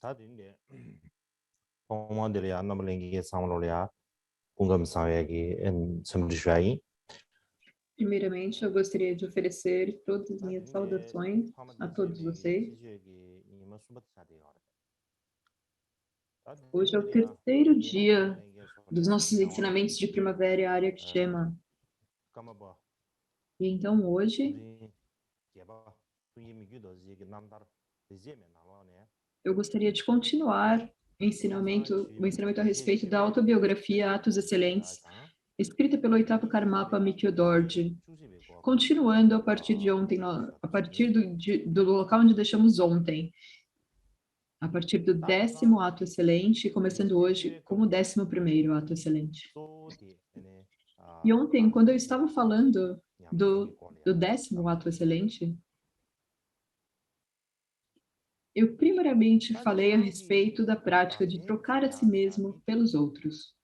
다들 공무원들이 안 넘는 게 상황로야 공감 사회기 semplicemente. Primeiramente, eu gostaria de oferecer todas as minhas saudações a todos vocês. Hoje é o terceiro dia dos nossos ensinamentos de primavera e área Kshema. E então hoje eu gostaria de continuar o ensinamento a respeito da autobiografia Atos Excelentes, escrita pelo oitavo Karmapa Mikyo Dorji. Continuando a partir de ontem, a partir do local onde deixamos ontem, a partir do 10º ato excelente, começando hoje com o 11º ato excelente. E ontem, quando eu estava falando do 10º ato excelente, eu primeiramente falei a respeito da prática de trocar a si mesmo pelos outros.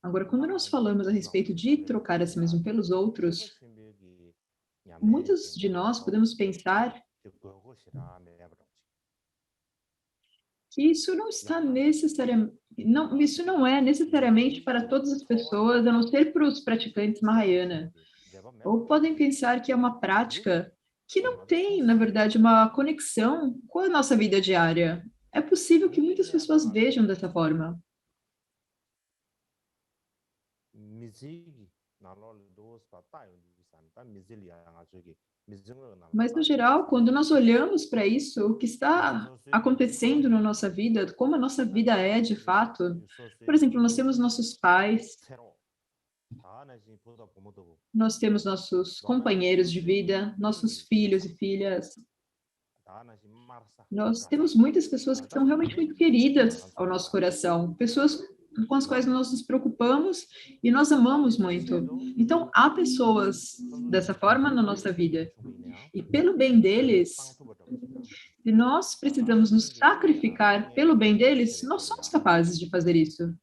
Agora, quando nós falamos a respeito de trocar a si mesmo pelos outros, muitos de nós podemos pensar que isso não está necessariamente, isso não é necessariamente para todas as pessoas, a não ser para os praticantes Mahayana. Ou podem pensar que é uma prática que não tem, na verdade, uma conexão com a nossa vida diária. É possível que muitas pessoas vejam dessa forma. Mas, no geral, quando nós olhamos para isso, o que está acontecendo na nossa vida, como a nossa vida é de fato, por exemplo, nós temos nossos pais, nós temos nossos companheiros de vida, nossos filhos e filhas. Nós temos muitas pessoas que são realmente muito queridas ao nosso coração, pessoas com as quais nós nos preocupamos e nós amamos muito. Então, há pessoas dessa forma na nossa vida. E pelo bem deles, se nós precisamos nos sacrificar pelo bem deles, nós somos capazes de fazer isso.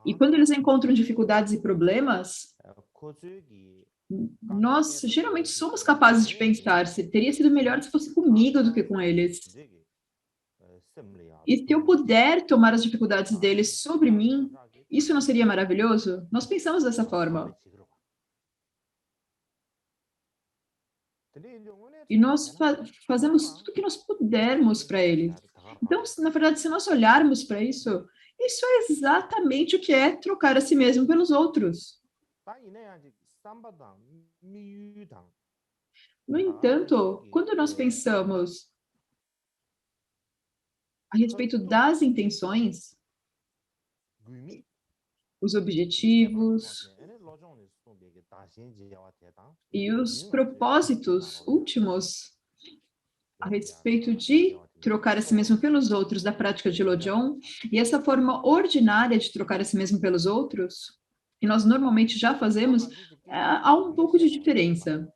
E quando eles encontram dificuldades e problemas, nós geralmente somos capazes de pensar, se teria sido melhor se fosse comigo do que com eles. E se eu puder tomar as dificuldades deles sobre mim, isso não seria maravilhoso? Nós pensamos dessa forma. E nós fazemos tudo o que nós pudermos para eles. Então, na verdade, se nós olharmos para isso, isso é exatamente o que é trocar a si mesmo pelos outros. No entanto, quando nós pensamos a respeito das intenções, os objetivos e os propósitos últimos a respeito de trocar a si mesmo pelos outros da prática de Lojong, e essa forma ordinária de trocar a si mesmo pelos outros, que nós normalmente já fazemos, há um pouco de diferença.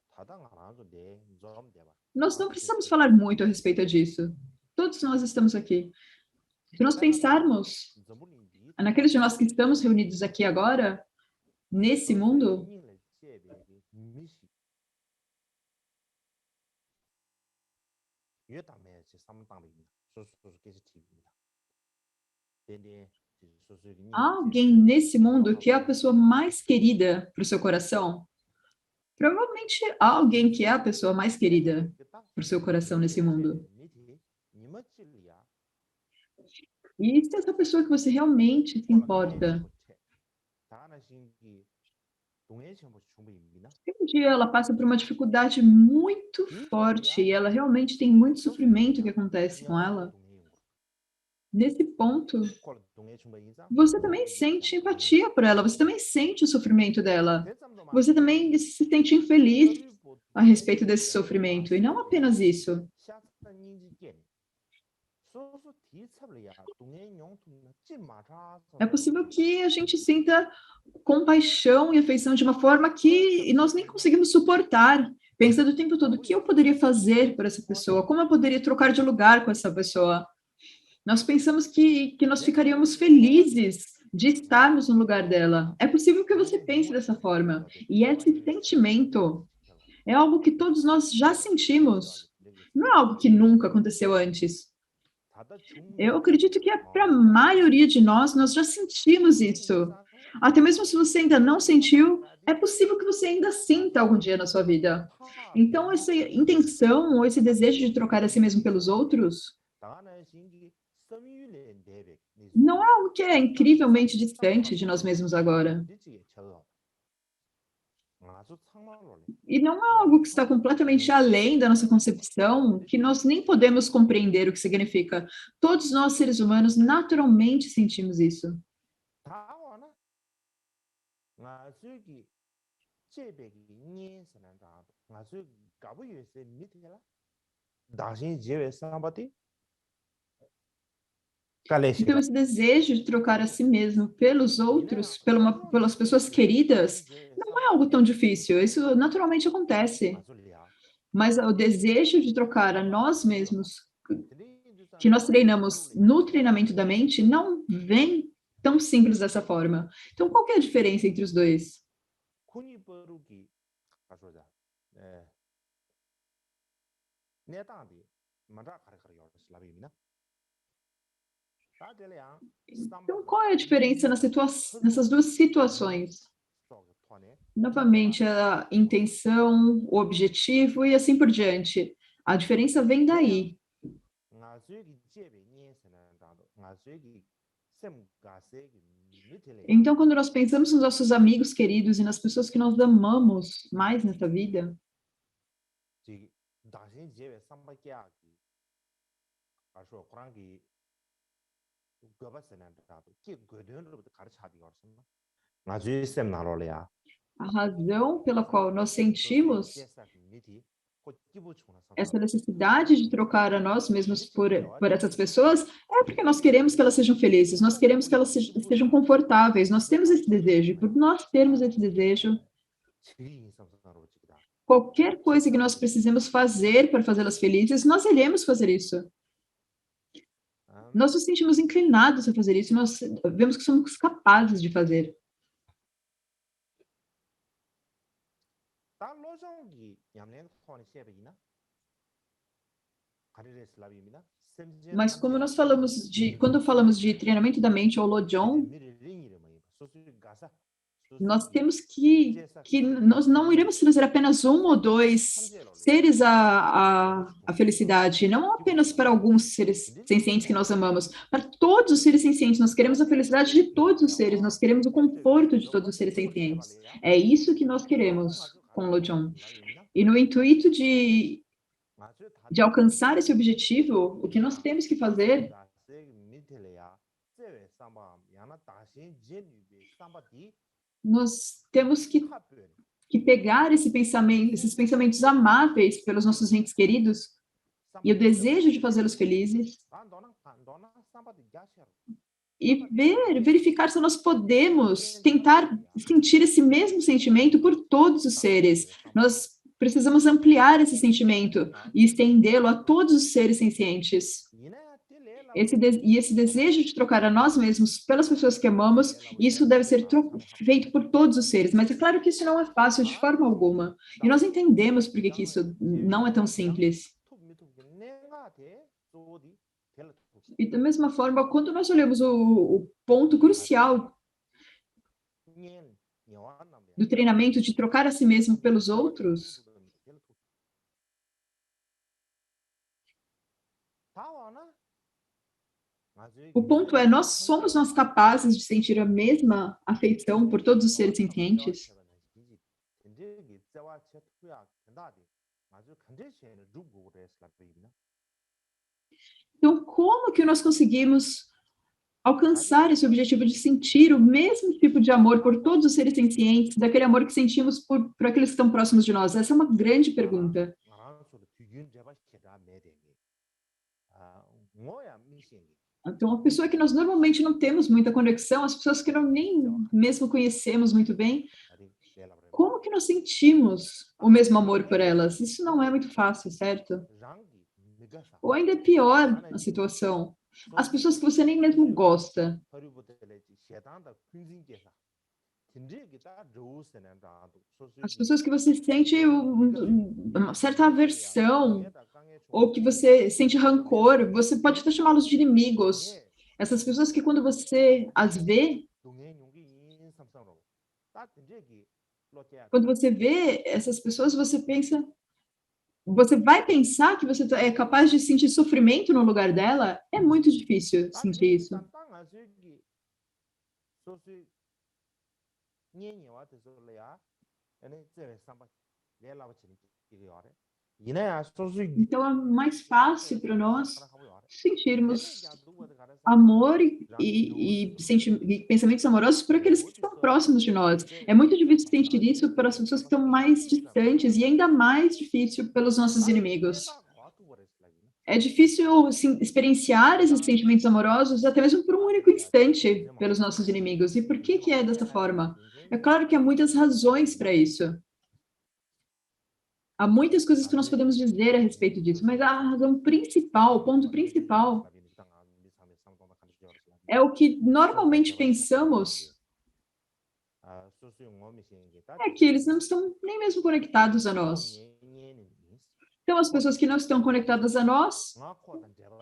Nós não precisamos falar muito a respeito disso. Todos nós estamos aqui. Se nós pensarmos naqueles de nós que estamos reunidos aqui agora, nesse mundo, há alguém nesse mundo que é a pessoa mais querida para o seu coração? Provavelmente há alguém que é a pessoa mais querida para o seu coração nesse mundo. E se essa pessoa que você realmente se importa, um dia ela passa por uma dificuldade muito forte e ela realmente tem muito sofrimento que acontece com ela, nesse ponto, você também sente empatia por ela, você também sente o sofrimento dela, você também se sente infeliz a respeito desse sofrimento, e não apenas isso. É possível que a gente sinta compaixão e afeição de uma forma que nós nem conseguimos suportar, pensando o tempo todo, o que eu poderia fazer por essa pessoa? Como eu poderia trocar de lugar com essa pessoa? Nós pensamos que nós ficaríamos felizes de estarmos no lugar dela. É possível que você pense dessa forma. E esse sentimento é algo que todos nós já sentimos. Não é algo que nunca aconteceu antes. Eu acredito que para a maioria de nós já sentimos isso. Até mesmo se você ainda não sentiu, é possível que você ainda sinta algum dia na sua vida. Então, essa intenção ou esse desejo de trocar a si mesmo pelos outros não é algo que é incrivelmente distante de nós mesmos agora. E não é algo que está completamente além da nossa concepção, que nós nem podemos compreender o que significa. Todos nós, seres humanos, naturalmente sentimos isso. Então, esse desejo de trocar a si mesmo pelos outros, pelas pessoas queridas, não é algo tão difícil. Isso naturalmente acontece. Mas o desejo de trocar a nós mesmos, que nós treinamos no treinamento da mente, não vem tão simples dessa forma. Então, qual que é a diferença entre os dois? Então, qual é a diferença nessas duas situações? Novamente, a intenção, o objetivo e assim por diante. A diferença vem daí. Então, quando nós pensamos nos nossos amigos queridos e nas pessoas que nós amamos mais nessa vida, a razão pela qual nós sentimos essa necessidade de trocar a nós mesmos por essas pessoas é porque nós queremos que elas sejam felizes, nós queremos que elas sejam confortáveis, nós temos esse desejo, e por nós termos esse desejo, qualquer coisa que nós precisemos fazer para fazê-las felizes, nós iremos fazer isso. Nós nos sentimos inclinados a fazer isso, nós vemos que somos capazes de fazer. Mas como nós falamos quando falamos de treinamento da mente ou Lojong, nós temos que nós não iremos trazer apenas um ou dois seres à felicidade, não apenas para alguns seres sencientes que nós amamos, para todos os seres sencientes, nós queremos a felicidade de todos os seres, nós queremos o conforto de todos os seres sencientes. É isso que nós queremos com Lojong. E no intuito de alcançar esse objetivo, o que nós temos que fazer nós temos que pegar esses pensamentos amáveis pelos nossos entes queridos e o desejo de fazê-los felizes e verificar se nós podemos tentar sentir esse mesmo sentimento por todos os seres. Nós precisamos ampliar esse sentimento e estendê-lo a todos os seres sencientes. Esse desejo de trocar a nós mesmos pelas pessoas que amamos, isso deve ser feito por todos os seres, mas é claro que isso não é fácil de forma alguma. E nós entendemos por que isso não é tão simples. E da mesma forma, quando nós olhamos o ponto crucial do treinamento de trocar a si mesmo pelos outros, o ponto é, somos nós capazes de sentir a mesma afeição por todos os seres sencientes? Então, como que nós conseguimos alcançar esse objetivo de sentir o mesmo tipo de amor por todos os seres sencientes, daquele amor que sentimos por aqueles que estão próximos de nós? Essa é uma grande pergunta. Então, a pessoa que nós normalmente não temos muita conexão, as pessoas que nem mesmo conhecemos muito bem, como que nós sentimos o mesmo amor por elas? Isso não é muito fácil, certo? Ou ainda é pior a situação, as pessoas que você nem mesmo gosta. As pessoas que você sente uma certa aversão, ou que você sente rancor, você pode até chamá-los de inimigos. Essas pessoas que quando você as vê, quando você vê essas pessoas, você pensa, você vai pensar que você é capaz de sentir sofrimento no lugar dela? É muito difícil sentir isso. Então é mais fácil para nós sentirmos amor e pensamentos amorosos por aqueles que estão próximos de nós. É muito difícil sentir isso para as pessoas que estão mais distantes e ainda mais difícil pelos nossos inimigos. É difícil assim, experienciar esses sentimentos amorosos até mesmo por um único instante pelos nossos inimigos. E por que que é dessa forma? É claro que há muitas razões para isso. Há muitas coisas que nós podemos dizer a respeito disso, mas a razão principal, o ponto principal, é o que normalmente pensamos, é que eles não estão nem mesmo conectados a nós. Então, as pessoas que não estão conectadas a nós,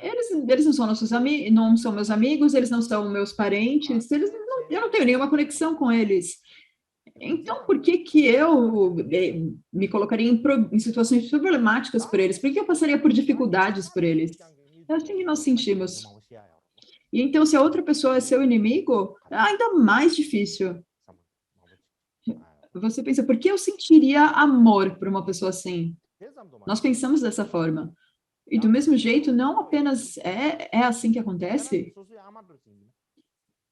eles não são nossos amigos, não são meus amigos, eles não são meus parentes, eu não tenho nenhuma conexão com eles. Então, por que que eu me colocaria em situações problemáticas por eles? Por que eu passaria por dificuldades por eles? É assim que nós sentimos. E então, se a outra pessoa é seu inimigo, é ainda mais difícil. Você pensa, por que eu sentiria amor por uma pessoa assim? Nós pensamos dessa forma. E do mesmo jeito, não apenas é assim que acontece.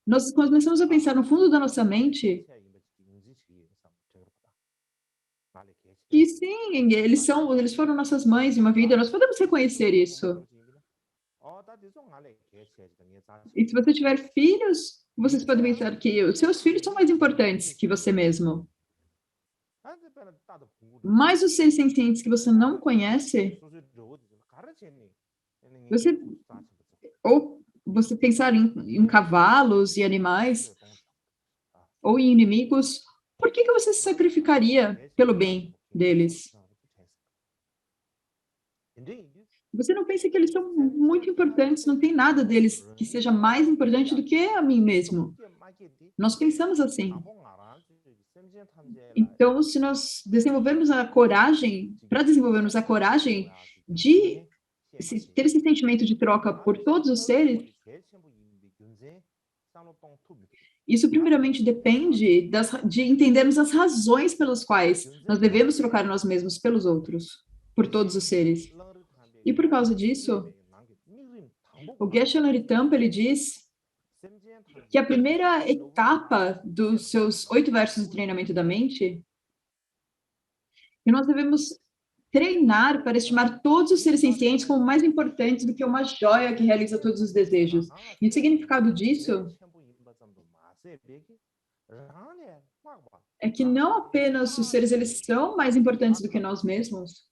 Nós começamos a pensar no fundo da nossa mente que sim, eles foram nossas mães em uma vida, nós podemos reconhecer isso. E se você tiver filhos, vocês podem pensar que os seus filhos são mais importantes que você mesmo. Mas os seres sencientes que você não conhece, ou você pensar em cavalos e animais, ou em inimigos, por que que você se sacrificaria pelo bem deles? Você não pensa que eles são muito importantes, não tem nada deles que seja mais importante do que a mim mesmo. Nós pensamos assim. Então, se nós desenvolvermos a coragem, para desenvolvermos a coragem de ter esse sentimento de troca por todos os seres, isso primeiramente depende de entendermos as razões pelas quais nós devemos trocar nós mesmos pelos outros, por todos os seres. E por causa disso, o Geshe Laritampa, ele diz que a primeira etapa dos seus 8 versos do treinamento da mente, que nós devemos treinar para estimar todos os seres sencientes como mais importantes do que uma joia que realiza todos os desejos. E o significado disso é que não apenas os seres eles são mais importantes do que nós mesmos,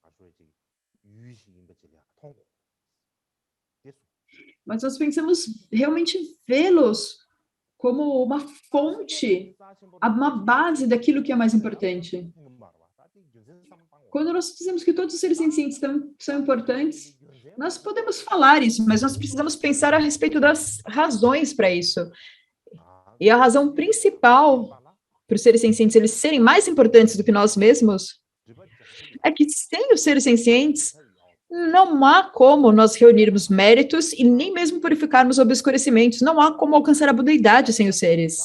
mas nós pensamos realmente vê-los como uma fonte, uma base daquilo que é mais importante. Quando nós dizemos que todos os seres sencientes são importantes, nós podemos falar isso, mas nós precisamos pensar a respeito das razões para isso. E a razão principal para os seres sencientes eles serem mais importantes do que nós mesmos é que sem os seres sencientes não há como nós reunirmos méritos e nem mesmo purificarmos obscurecimentos. Não há como alcançar a budeidade sem os seres.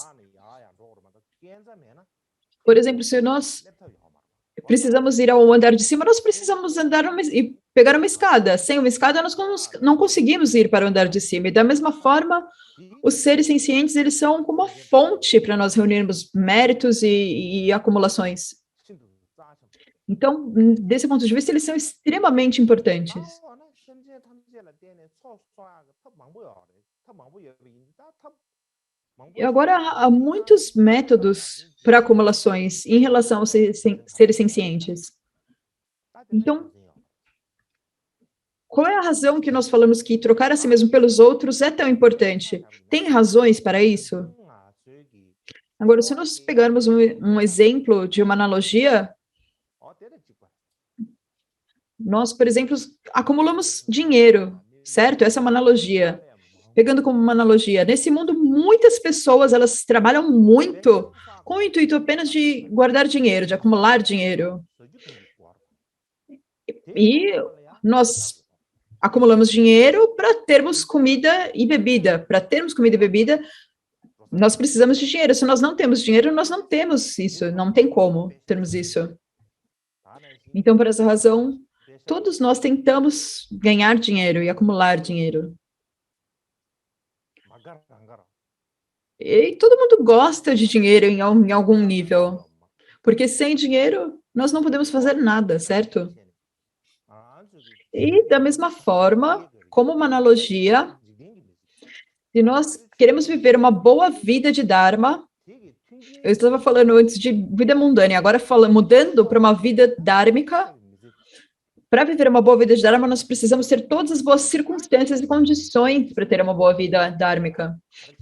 Por exemplo, se nós precisamos ir ao andar de cima, nós precisamos andar e pegar uma escada. Sem uma escada, nós não conseguimos ir para o andar de cima. E da mesma forma, os seres sencientes, eles são como uma fonte para nós reunirmos méritos e acumulações. Então, desse ponto de vista, eles são extremamente importantes. E agora, há muitos métodos para acumulações em relação aos seres sencientes. Então, qual é a razão que nós falamos que trocar a si mesmo pelos outros é tão importante? Tem razões para isso? Agora, se nós pegarmos um exemplo de uma analogia, Nós, por exemplo, acumulamos dinheiro, certo? Essa é uma analogia. Pegando como uma analogia, nesse mundo, muitas pessoas, elas trabalham muito com o intuito apenas de guardar dinheiro, de acumular dinheiro. E nós acumulamos dinheiro para termos comida e bebida. Para termos comida e bebida, nós precisamos de dinheiro. Se nós não temos dinheiro, nós não temos isso. Não tem como termos isso. Então, por essa razão, todos nós tentamos ganhar dinheiro e acumular dinheiro. E todo mundo gosta de dinheiro em algum nível. Porque sem dinheiro, nós não podemos fazer nada, certo? E da mesma forma, como uma analogia, se nós queremos viver uma boa vida de Dharma, eu estava falando antes de vida mundana, agora mudando para uma vida dhármica. Para viver uma boa vida de Dharma, nós precisamos ter todas as boas circunstâncias e condições para ter uma boa vida dhármica.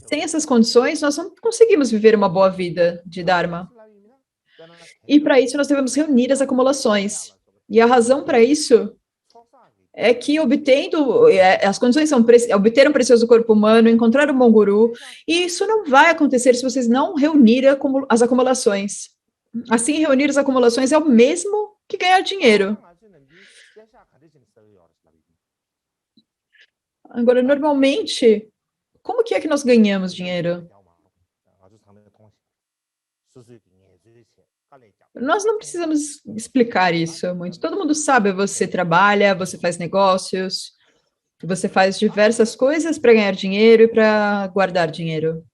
Sem essas condições, nós não conseguimos viver uma boa vida de Dharma. E para isso, nós devemos reunir as acumulações. E a razão para isso é que as condições são obter um precioso corpo humano, encontrar um bom guru, e isso não vai acontecer se vocês não reunirem as acumulações. Assim, reunir as acumulações é o mesmo que ganhar dinheiro. Agora, normalmente, como que é que nós ganhamos dinheiro? Nós não precisamos explicar isso muito. Todo mundo sabe, você trabalha, você faz negócios, você faz diversas coisas para ganhar dinheiro e para guardar dinheiro.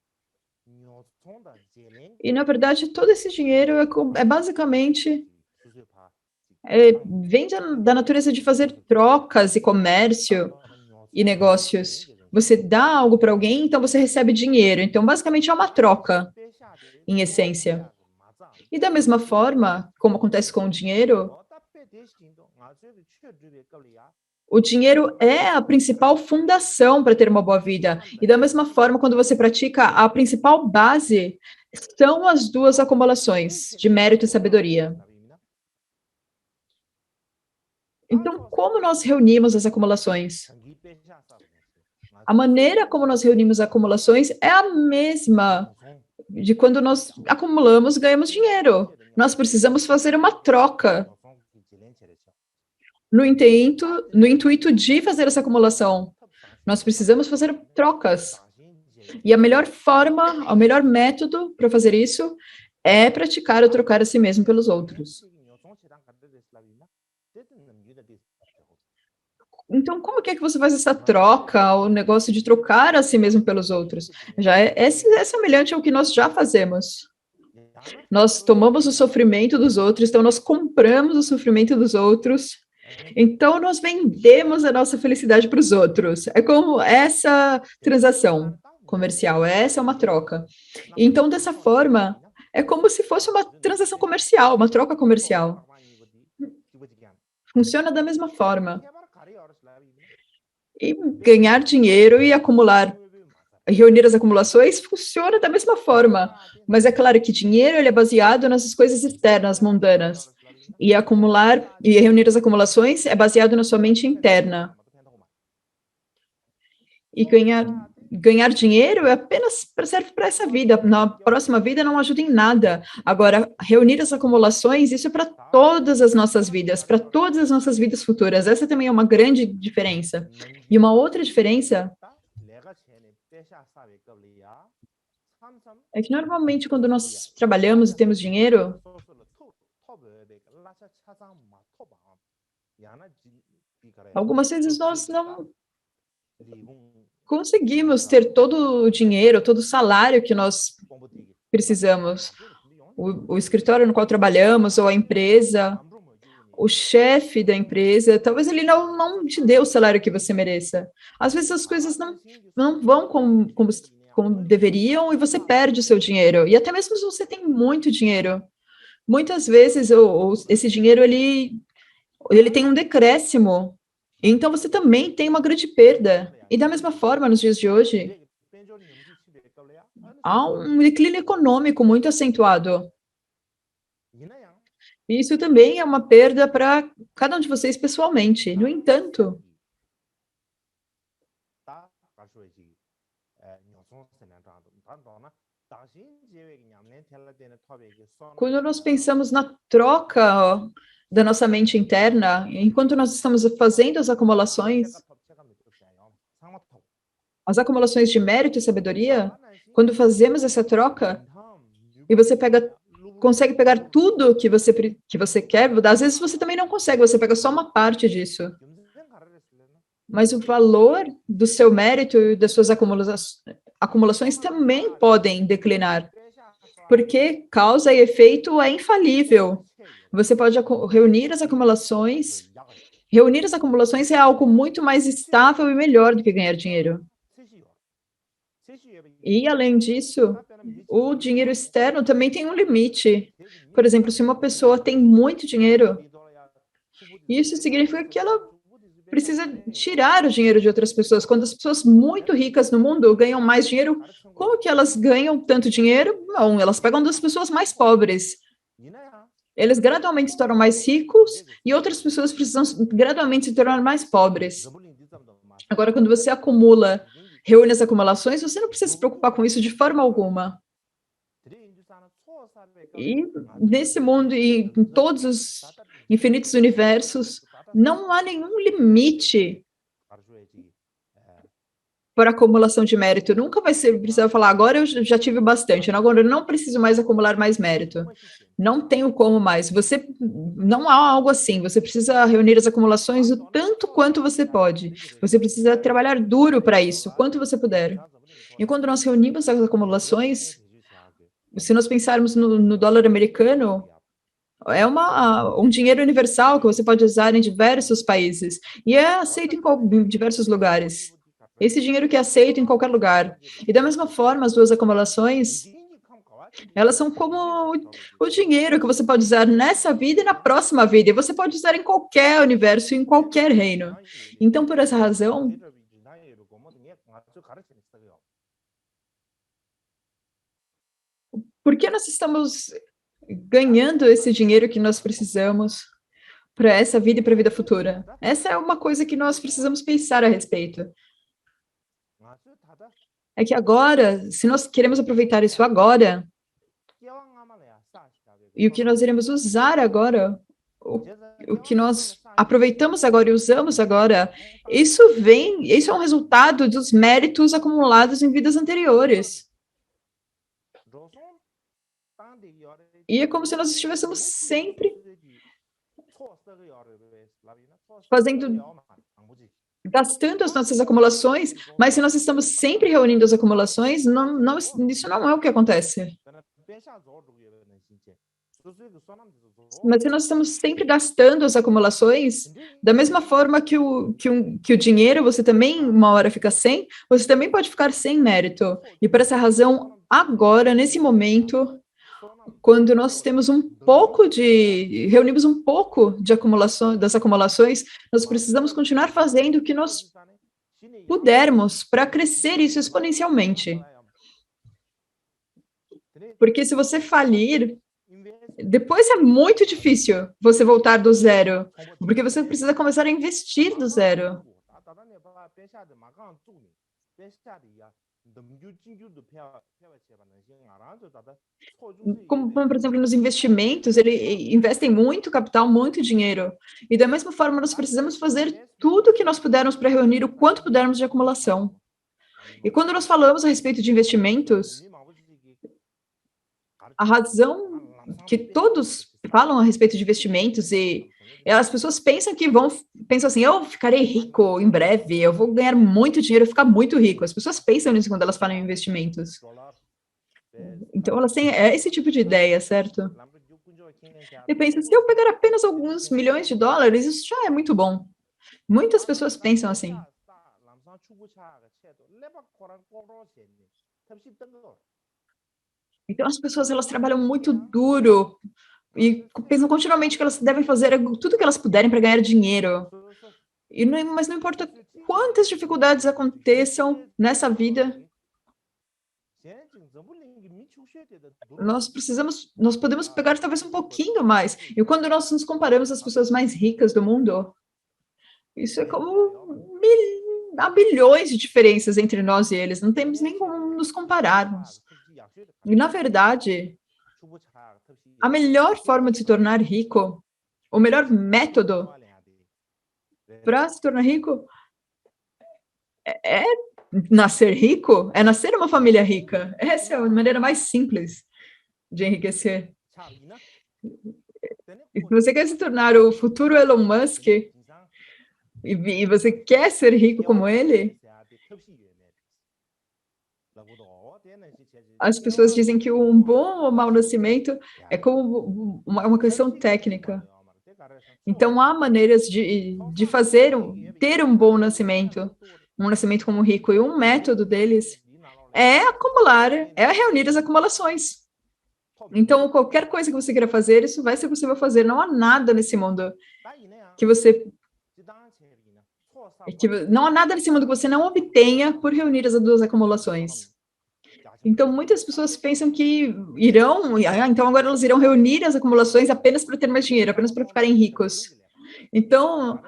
E, na verdade, todo esse dinheiro é basicamente vem da natureza de fazer trocas e comércio e negócios. Você dá algo para alguém, então você recebe dinheiro. Então, basicamente, é uma troca, em essência. E da mesma forma, como acontece com o dinheiro é a principal fundação para ter uma boa vida. E da mesma forma, quando você pratica, a principal base são as duas acumulações de mérito e sabedoria. Então, como nós reunimos as acumulações? A maneira como nós reunimos acumulações é a mesma de quando nós acumulamos, ganhamos dinheiro. Nós precisamos fazer uma troca no intuito de fazer essa acumulação. Nós precisamos fazer trocas. E a melhor forma, o melhor método para fazer isso é praticar ou trocar a si mesmo pelos outros. Então, como que é que você faz essa troca, o negócio de trocar a si mesmo pelos outros? Já é semelhante ao que nós já fazemos. Nós tomamos o sofrimento dos outros, então nós compramos o sofrimento dos outros, então nós vendemos a nossa felicidade para os outros. É como essa transação comercial, essa é uma troca. Então, dessa forma, é como se fosse uma transação comercial, uma troca comercial. Funciona da mesma forma. E ganhar dinheiro e reunir as acumulações funciona da mesma forma. Mas é claro que dinheiro ele é baseado nessas coisas externas, mundanas. E acumular e reunir as acumulações é baseado na sua mente interna. E ganhar dinheiro é apenas serve para essa vida. Na próxima vida não ajuda em nada. Agora, reunir as acumulações, isso é para todas as nossas vidas, para todas as nossas vidas futuras. Essa também é uma grande diferença. E uma outra diferença é que normalmente quando nós trabalhamos e temos dinheiro, algumas vezes nós não conseguimos ter todo o dinheiro, todo o salário que nós precisamos. O escritório no qual trabalhamos, ou a empresa, o chefe da empresa, talvez ele não te dê o salário que você mereça. Às vezes as coisas não vão como deveriam e você perde o seu dinheiro. E até mesmo se você tem muito dinheiro, muitas vezes esse dinheiro ele tem um decréscimo. Então você também tem uma grande perda. E da mesma forma, nos dias de hoje, há um declínio econômico muito acentuado. E isso também é uma perda para cada um de vocês pessoalmente. No entanto, quando nós pensamos na troca da nossa mente interna, enquanto nós estamos fazendo as acumulações de mérito e sabedoria, quando fazemos essa troca, e você consegue pegar tudo que você quer, às vezes você também não consegue, você pega só uma parte disso. Mas o valor do seu mérito e das suas acumulações também podem declinar, porque causa e efeito é infalível. Você pode reunir as acumulações. Reunir as acumulações é algo muito mais estável e melhor do que ganhar dinheiro. E, além disso, o dinheiro externo também tem um limite. Por exemplo, se uma pessoa tem muito dinheiro, isso significa que ela precisa tirar o dinheiro de outras pessoas. Quando as pessoas muito ricas no mundo ganham mais dinheiro, como que elas ganham tanto dinheiro? Não, elas pegam das pessoas mais pobres. Eles gradualmente se tornam mais ricos e outras pessoas precisam gradualmente se tornar mais pobres. Agora, quando você reúne as acumulações, você não precisa se preocupar com isso de forma alguma. E nesse mundo e em todos os infinitos universos, não há nenhum limite para acumulação de mérito. Nunca vai ser precisar falar, agora eu já tive bastante, agora eu não preciso mais acumular mais mérito. Não tenho como mais. Não há algo assim. Você precisa reunir as acumulações o tanto quanto você pode. Você precisa trabalhar duro para isso, quanto você puder. E quando nós reunimos as acumulações, se nós pensarmos no dólar americano, é um dinheiro universal que você pode usar em diversos países e é aceito em diversos lugares. Esse dinheiro que é aceito em qualquer lugar. E da mesma forma, as duas acumulações, elas são como o dinheiro que você pode usar nessa vida e na próxima vida. E você pode usar em qualquer universo, em qualquer reino. Então, por essa razão, por que nós estamos ganhando esse dinheiro que nós precisamos para essa vida e para a vida futura? Essa é uma coisa que nós precisamos pensar a respeito. É que agora, se nós queremos aproveitar isso agora, e o que nós iremos usar agora, o que nós aproveitamos agora e usamos agora, isso é um resultado dos méritos acumulados em vidas anteriores. E é como se nós estivéssemos sempre gastando as nossas acumulações, mas se nós estamos sempre reunindo as acumulações, isso não é o que acontece. Mas se nós estamos sempre gastando as acumulações, da mesma forma que o dinheiro, você também uma hora fica sem, você também pode ficar sem mérito. E por essa razão, agora, nesse momento, quando nós temos reunimos um pouco de das acumulações, nós precisamos continuar fazendo o que nós pudermos para crescer isso exponencialmente. Porque se você falir, depois é muito difícil você voltar do zero, porque você precisa começar a investir do zero. Como, por exemplo, nos investimentos, eles investem muito capital, muito dinheiro. E da mesma forma, nós precisamos fazer tudo o que nós pudermos para reunir o quanto pudermos de acumulação. E quando nós falamos a respeito de investimentos, a razão que todos falam a respeito de investimentos e as pessoas pensam assim, eu ficarei rico em breve, eu vou ganhar muito dinheiro, ficar muito rico. As pessoas pensam nisso quando elas falam em investimentos. Então, elas têm esse tipo de ideia, certo? E pensa, se eu pegar apenas alguns milhões de dólares, isso já é muito bom. Muitas pessoas pensam assim. Então, as pessoas, elas trabalham muito duro e pensam continuamente que elas devem fazer tudo que elas puderem para ganhar dinheiro. Mas não importa quantas dificuldades aconteçam nessa vida, nós podemos pegar talvez um pouquinho mais. E quando nós nos comparamos às pessoas mais ricas do mundo, isso é como há bilhões de diferenças entre nós e eles, não temos nem como nos compararmos. E, na verdade, a melhor forma de se tornar rico, o melhor método para se tornar rico é nascer rico, é nascer numa família rica. Essa é a maneira mais simples de enriquecer. E se você quer se tornar o futuro Elon Musk, e você quer ser rico como ele, as pessoas dizem que um bom ou mau nascimento é como uma questão técnica. Então, há maneiras de ter um bom nascimento, um nascimento como rico, e um método deles é reunir as acumulações. Então, qualquer coisa que você queira fazer, isso vai ser possível fazer. Não há nada nesse mundo que você não há nada nesse mundo que você não obtenha por reunir as duas acumulações. Então, muitas pessoas pensam que então agora elas irão reunir as acumulações apenas para ter mais dinheiro, apenas para ficarem ricos. Então,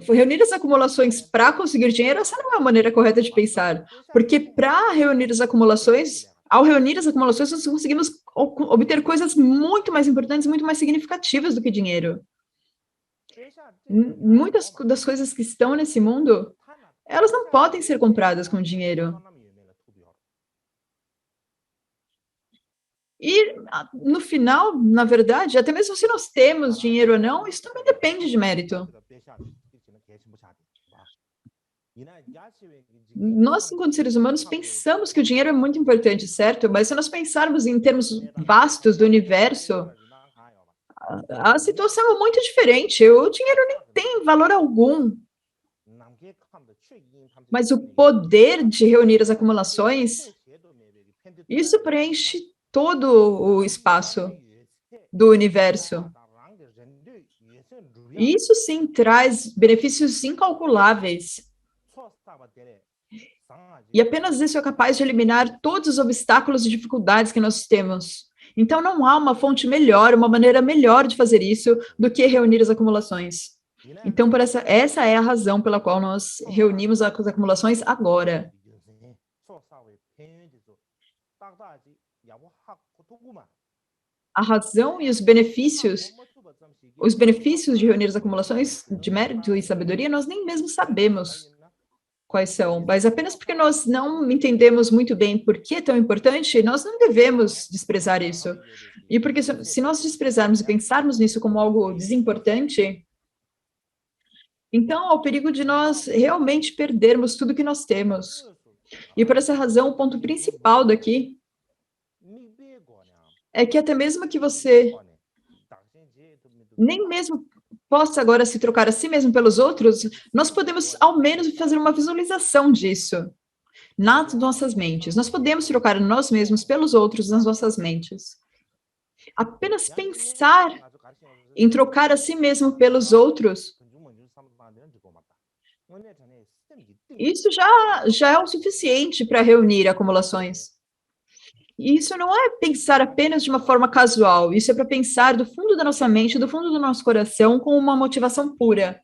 reunir as acumulações para conseguir dinheiro, essa não é a maneira correta de pensar, porque para reunir as acumulações, ao reunir as acumulações, nós conseguimos obter coisas muito mais importantes, muito mais significativas do que dinheiro. Muitas das coisas que estão nesse mundo, elas não podem ser compradas com dinheiro. E, no final, na verdade, até mesmo se nós temos dinheiro ou não, isso também depende de mérito. Nós, enquanto seres humanos, pensamos que o dinheiro é muito importante, certo? Mas se nós pensarmos em termos vastos do universo, a situação é muito diferente. O dinheiro nem tem valor algum. Mas o poder de reunir as acumulações, isso preenche todo o espaço do universo. Isso sim traz benefícios incalculáveis. E apenas isso é capaz de eliminar todos os obstáculos e dificuldades que nós temos. Então, não há uma fonte melhor, uma maneira melhor de fazer isso do que reunir as acumulações. Então, essa é a razão pela qual nós reunimos as acumulações agora. A razão e os benefícios de reunir as acumulações de mérito e sabedoria, nós nem mesmo sabemos quais são, mas apenas porque nós não entendemos muito bem por que é tão importante, nós não devemos desprezar isso. E porque se nós desprezarmos e pensarmos nisso como algo desimportante, então há o perigo de nós realmente perdermos tudo que nós temos. E por essa razão, o ponto principal daqui é que até mesmo que você nem mesmo possa agora se trocar a si mesmo pelos outros, nós podemos ao menos fazer uma visualização disso nas nossas mentes. Nós podemos trocar nós mesmos pelos outros nas nossas mentes. Apenas pensar em trocar a si mesmo pelos outros, isso já é o suficiente para reunir acumulações. E isso não é pensar apenas de uma forma casual, isso é para pensar do fundo da nossa mente, do fundo do nosso coração, com uma motivação pura.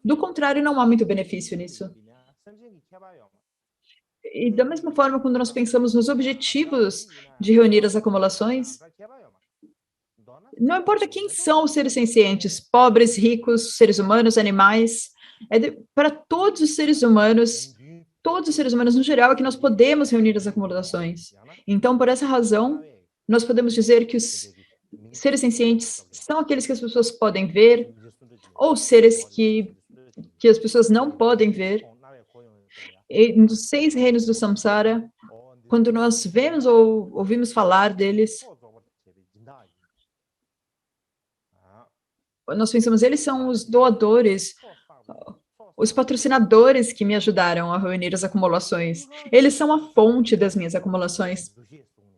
Do contrário, não há muito benefício nisso. E da mesma forma, quando nós pensamos nos objetivos de reunir as acumulações, não importa quem são os seres sencientes, pobres, ricos, seres humanos, animais, para todos os seres humanos no geral, é que nós podemos reunir as acumulações. Então, por essa razão, nós podemos dizer que os seres sencientes são aqueles que as pessoas podem ver, ou seres que as pessoas não podem ver. E nos 6 reinos do Samsara, quando nós vemos ou ouvimos falar deles, nós pensamos, eles são os doadores, os patrocinadores que me ajudaram a reunir as acumulações. Eles são a fonte das minhas acumulações.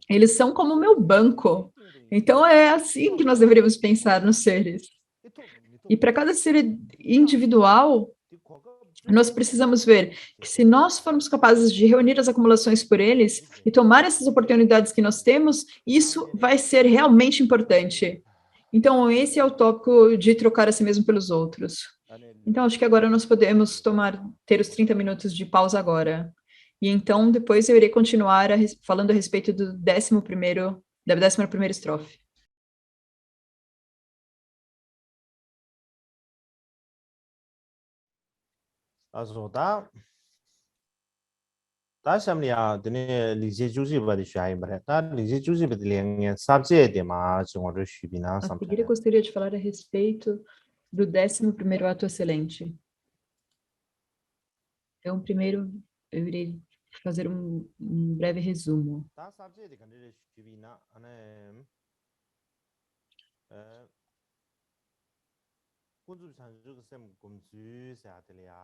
Eles são como o meu banco. Então, é assim que nós deveríamos pensar nos seres. E para cada ser individual, Nós precisamos ver que se nós formos capazes de reunir as acumulações por eles e tomar essas oportunidades que nós temos, isso vai ser realmente importante. Então, esse é o tópico de trocar a si mesmo pelos outros. Então, acho que agora nós podemos ter os 30 minutos de pausa agora. E então, depois eu irei continuar falando a respeito da 11ª estrofe. Also da shamlia dene lije juji bari shai bare da lije juji bidling subject de ma jong shubina A sample. seguir, eu gostaria de falar a respeito do 11º ato excelente. Então, primeiro, eu irei fazer um breve resumo. Da subject de kanere shubina ane kunzu chanju sem kumzu se atelia.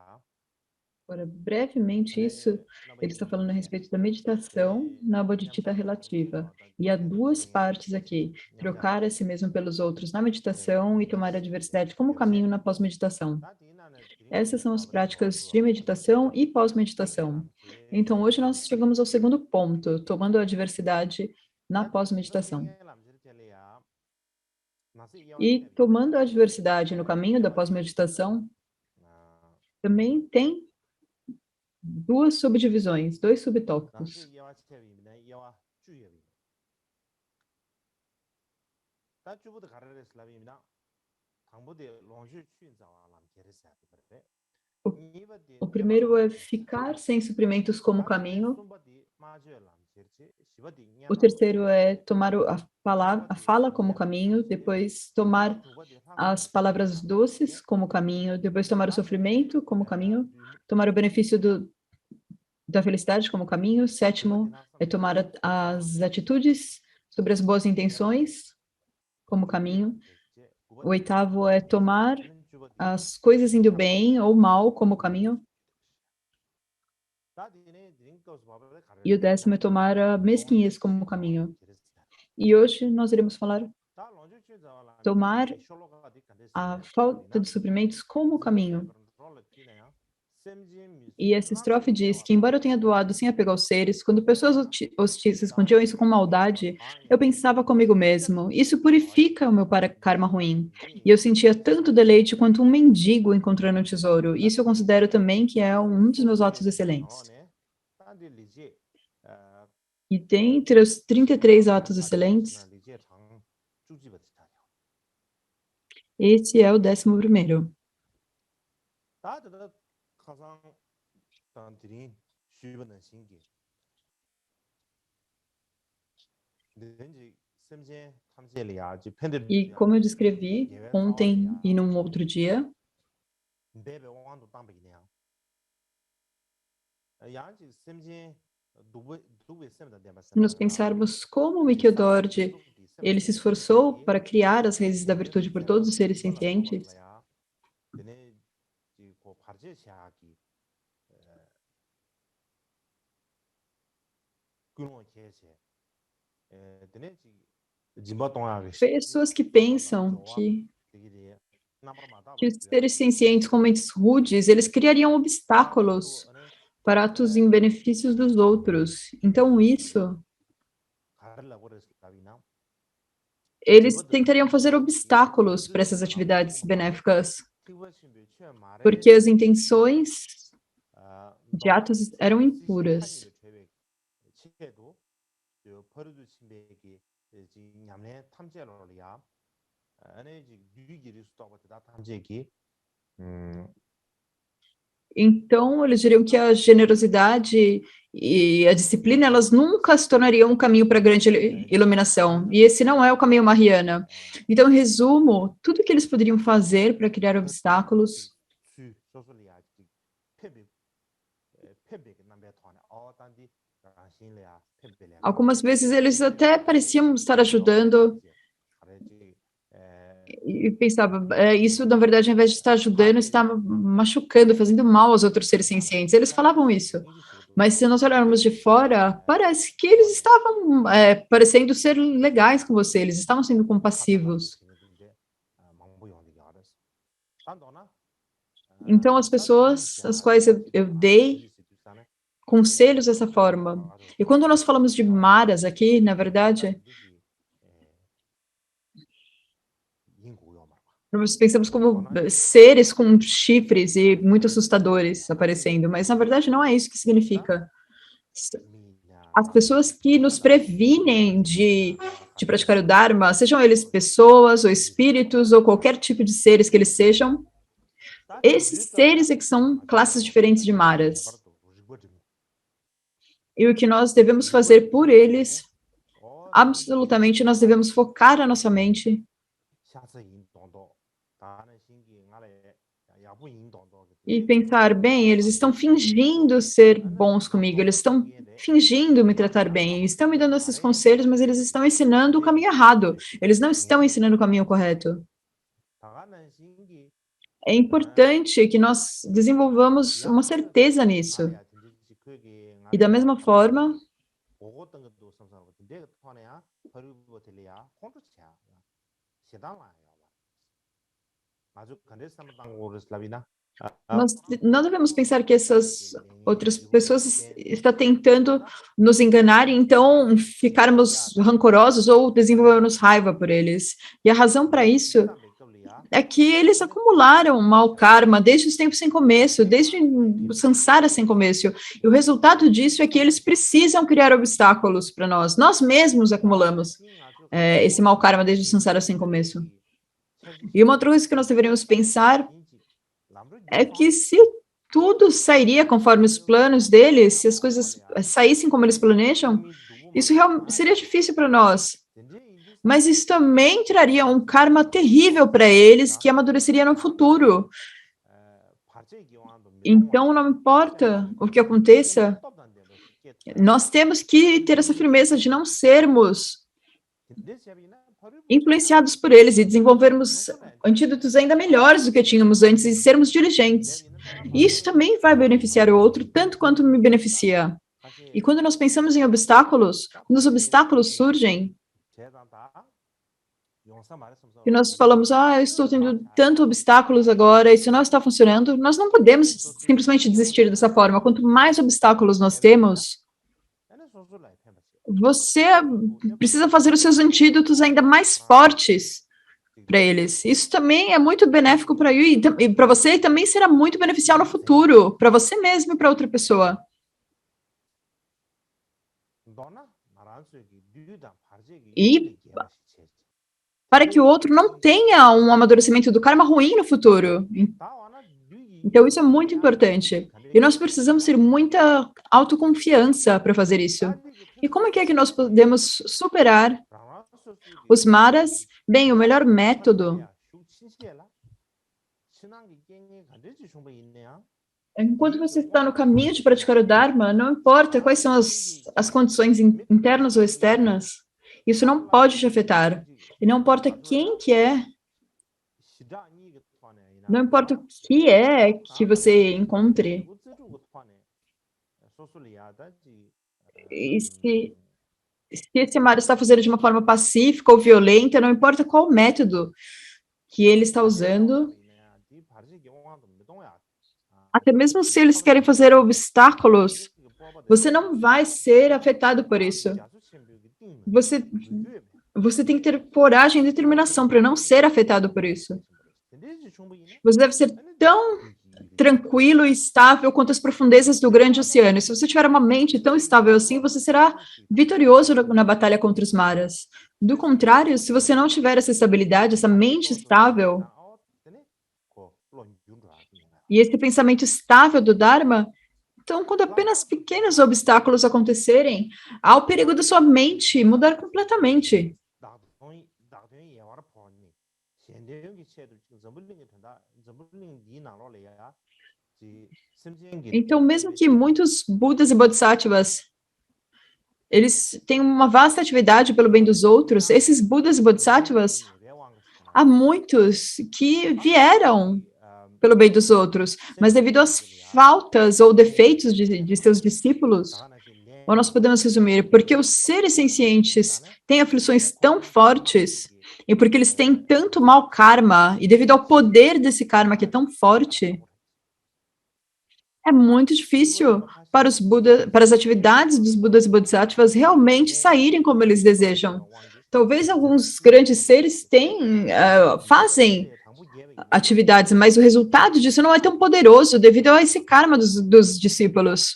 Agora, brevemente, ele está falando a respeito da meditação na bodhicitta relativa. E há duas partes aqui: trocar a si mesmo pelos outros na meditação e tomar a diversidade como caminho na pós-meditação. Essas são as práticas de meditação e pós-meditação. Então, hoje nós chegamos ao segundo ponto, tomando a diversidade na pós-meditação. E tomando a diversidade no caminho da pós-meditação, também tem duas subdivisões, dois subtópicos. O primeiro é ficar sem suprimentos como caminho. O terceiro é tomar a fala como caminho, depois tomar as palavras doces como caminho, depois tomar o sofrimento como caminho, tomar o benefício da felicidade como caminho. Sétimo é tomar as atitudes sobre as boas intenções como caminho. O oitavo é tomar as coisas indo bem ou mal como caminho. E o 10º é tomar a mesquinhez como caminho. E hoje nós iremos falar tomar a falta de suprimentos como caminho. E essa estrofe diz que, embora eu tenha doado sem apego aos seres, quando pessoas hostis respondiam isso com maldade, eu pensava comigo mesmo, isso purifica o meu karma ruim. E eu sentia tanto deleite quanto um mendigo encontrando um tesouro. Isso eu considero também que é um dos meus atos excelentes. E dentre os 33 atos excelentes, esse é o 11º. E como eu descrevi ontem e num outro dia, se nós pensarmos como Mikio Dorje, ele se esforçou para criar as raízes da virtude por todos os seres sencientes, pessoas que pensam que os seres sencientes com mentes rudes, eles criariam obstáculos para atos em benefícios dos outros. Então, eles tentariam fazer obstáculos para essas atividades benéficas, porque as intenções de atos eram impuras. Então, eles diriam que a generosidade e a disciplina, elas nunca se tornariam um caminho para a grande iluminação. E esse não é o caminho Mahayana. Então, em resumo, tudo que eles poderiam fazer para criar obstáculos, algumas vezes eles até pareciam estar ajudando, e pensava, isso na verdade, ao invés de estar ajudando, está machucando, fazendo mal aos outros seres sencientes. Eles falavam isso. Mas se nós olharmos de fora, parece que eles estavam parecendo ser legais com você, eles estavam sendo compassivos. Então, as pessoas às quais eu dei conselhos dessa forma. E quando nós falamos de maras aqui, na verdade, nós pensamos como seres com chifres e muito assustadores aparecendo, mas na verdade não é isso que significa. As pessoas que nos previnem de praticar o Dharma, sejam eles pessoas ou espíritos ou qualquer tipo de seres que eles sejam, esses seres é que são classes diferentes de maras. E o que nós devemos fazer por eles, absolutamente, nós devemos focar a nossa mente e pensar, bem, eles estão fingindo ser bons comigo, eles estão fingindo me tratar bem, estão me dando esses conselhos, mas eles estão ensinando o caminho errado, eles não estão ensinando o caminho correto. É importante que nós desenvolvamos uma certeza nisso. E da mesma forma, nós não devemos pensar que essas outras pessoas estão tentando nos enganar e então ficarmos rancorosos ou desenvolvermos raiva por eles. E a razão para isso é que eles acumularam mau karma desde os tempos sem começo, desde o samsara sem começo. E o resultado disso é que eles precisam criar obstáculos para nós. Nós mesmos acumulamos esse mau karma desde o samsara sem começo. E uma outra coisa que nós deveríamos pensar é que se tudo sairia conforme os planos deles, se as coisas saíssem como eles planejam, isso seria difícil para nós. Mas isso também traria um karma terrível para eles, que amadureceria no futuro. Então, não importa o que aconteça, nós temos que ter essa firmeza de não sermos influenciados por eles e desenvolvermos antídotos ainda melhores do que tínhamos antes e sermos diligentes. E isso também vai beneficiar o outro tanto quanto me beneficia. E quando nós pensamos em obstáculos, quando os obstáculos surgem, e nós falamos, eu estou tendo tantos obstáculos agora, isso não está funcionando, nós não podemos simplesmente desistir dessa forma. Quanto mais obstáculos nós temos, você precisa fazer os seus antídotos ainda mais fortes para eles. Isso também é muito benéfico para e para você e também será muito beneficial no futuro, para você mesmo e para outra pessoa. E para que o outro não tenha um amadurecimento do karma ruim no futuro. Então, isso é muito importante. E nós precisamos ter muita autoconfiança para fazer isso. E como é que nós podemos superar os maras? Bem, o melhor método, enquanto você está no caminho de praticar o Dharma, não importa quais são as condições internas ou externas, isso não pode te afetar. E não importa quem que é, não importa o que é que você encontre. E se esse Mara está fazendo de uma forma pacífica ou violenta, não importa qual método que ele está usando, até mesmo se eles querem fazer obstáculos, você não vai ser afetado por isso. Você tem que ter coragem e determinação para não ser afetado por isso. Você deve ser tão tranquilo e estável quanto as profundezas do grande oceano. E se você tiver uma mente tão estável assim, você será vitorioso na batalha contra os maras. Do contrário, se você não tiver essa estabilidade, essa mente estável, e esse pensamento estável do Dharma, então, quando apenas pequenos obstáculos acontecerem, há o perigo da sua mente mudar completamente. Então, mesmo que muitos Budas e Bodhisattvas, eles têm uma vasta atividade pelo bem dos outros, esses Budas e Bodhisattvas, há muitos que vieram pelo bem dos outros, mas devido às faltas ou defeitos de seus discípulos, ou nós podemos resumir, porque os seres sencientes têm aflições tão fortes, e porque eles têm tanto mau karma, e devido ao poder desse karma que é tão forte, é muito difícil para os Buda, para as atividades dos Budas e Bodhisattvas realmente saírem como eles desejam. Talvez alguns grandes seres fazem atividades, mas o resultado disso não é tão poderoso devido a esse karma dos discípulos.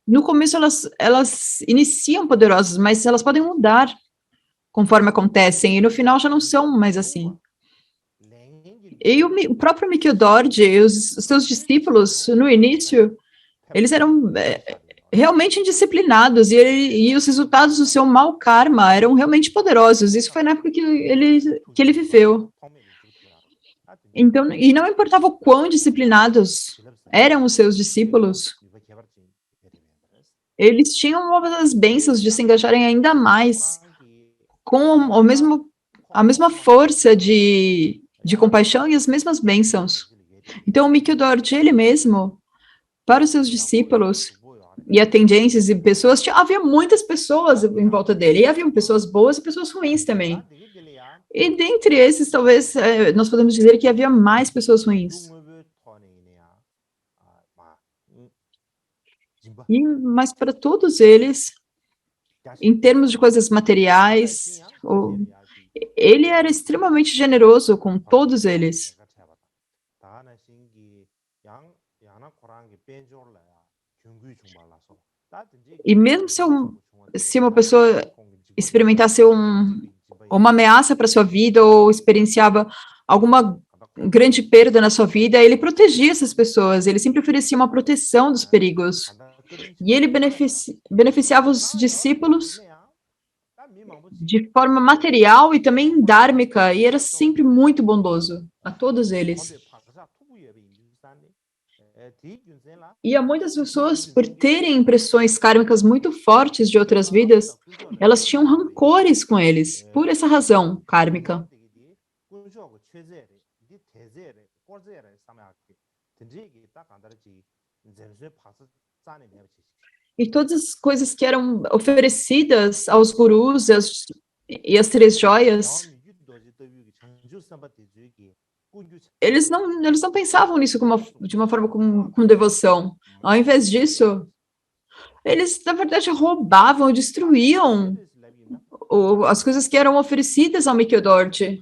No começo elas iniciam poderosas, mas elas podem mudar conforme acontecem, e no final já não são mais assim. E o próprio Mikio Dorji, os seus discípulos, no início, eles eram realmente indisciplinados, e os resultados do seu mau karma eram realmente poderosos. Isso foi na época que ele viveu. Então, e não importava o quão disciplinados eram os seus discípulos, eles tinham as bênçãos de se engajarem ainda mais com a mesma força de compaixão e as mesmas bênçãos. Então, o Mikio Dorji, ele mesmo, para os seus discípulos e atendentes e pessoas, havia muitas pessoas em volta dele, e haviam pessoas boas e pessoas ruins também. E dentre esses, talvez, nós podemos dizer que havia mais pessoas ruins. Mas para todos eles, em termos de coisas materiais, ele era extremamente generoso com todos eles. E mesmo se uma pessoa experimentasse uma ameaça para sua vida ou experienciava alguma grande perda na sua vida, ele protegia essas pessoas, ele sempre oferecia uma proteção dos perigos. E ele beneficiava os discípulos de forma material e também dármica, e era sempre muito bondoso a todos eles. E há muitas pessoas, por terem impressões kármicas muito fortes de outras vidas, elas tinham rancores com eles, por essa razão kármica. E todas as coisas que eram oferecidas aos gurus e as três joias, eles não pensavam nisso de uma forma com devoção. Ao invés disso, eles, na verdade, roubavam, destruíam as coisas que eram oferecidas ao Mikio Dorji,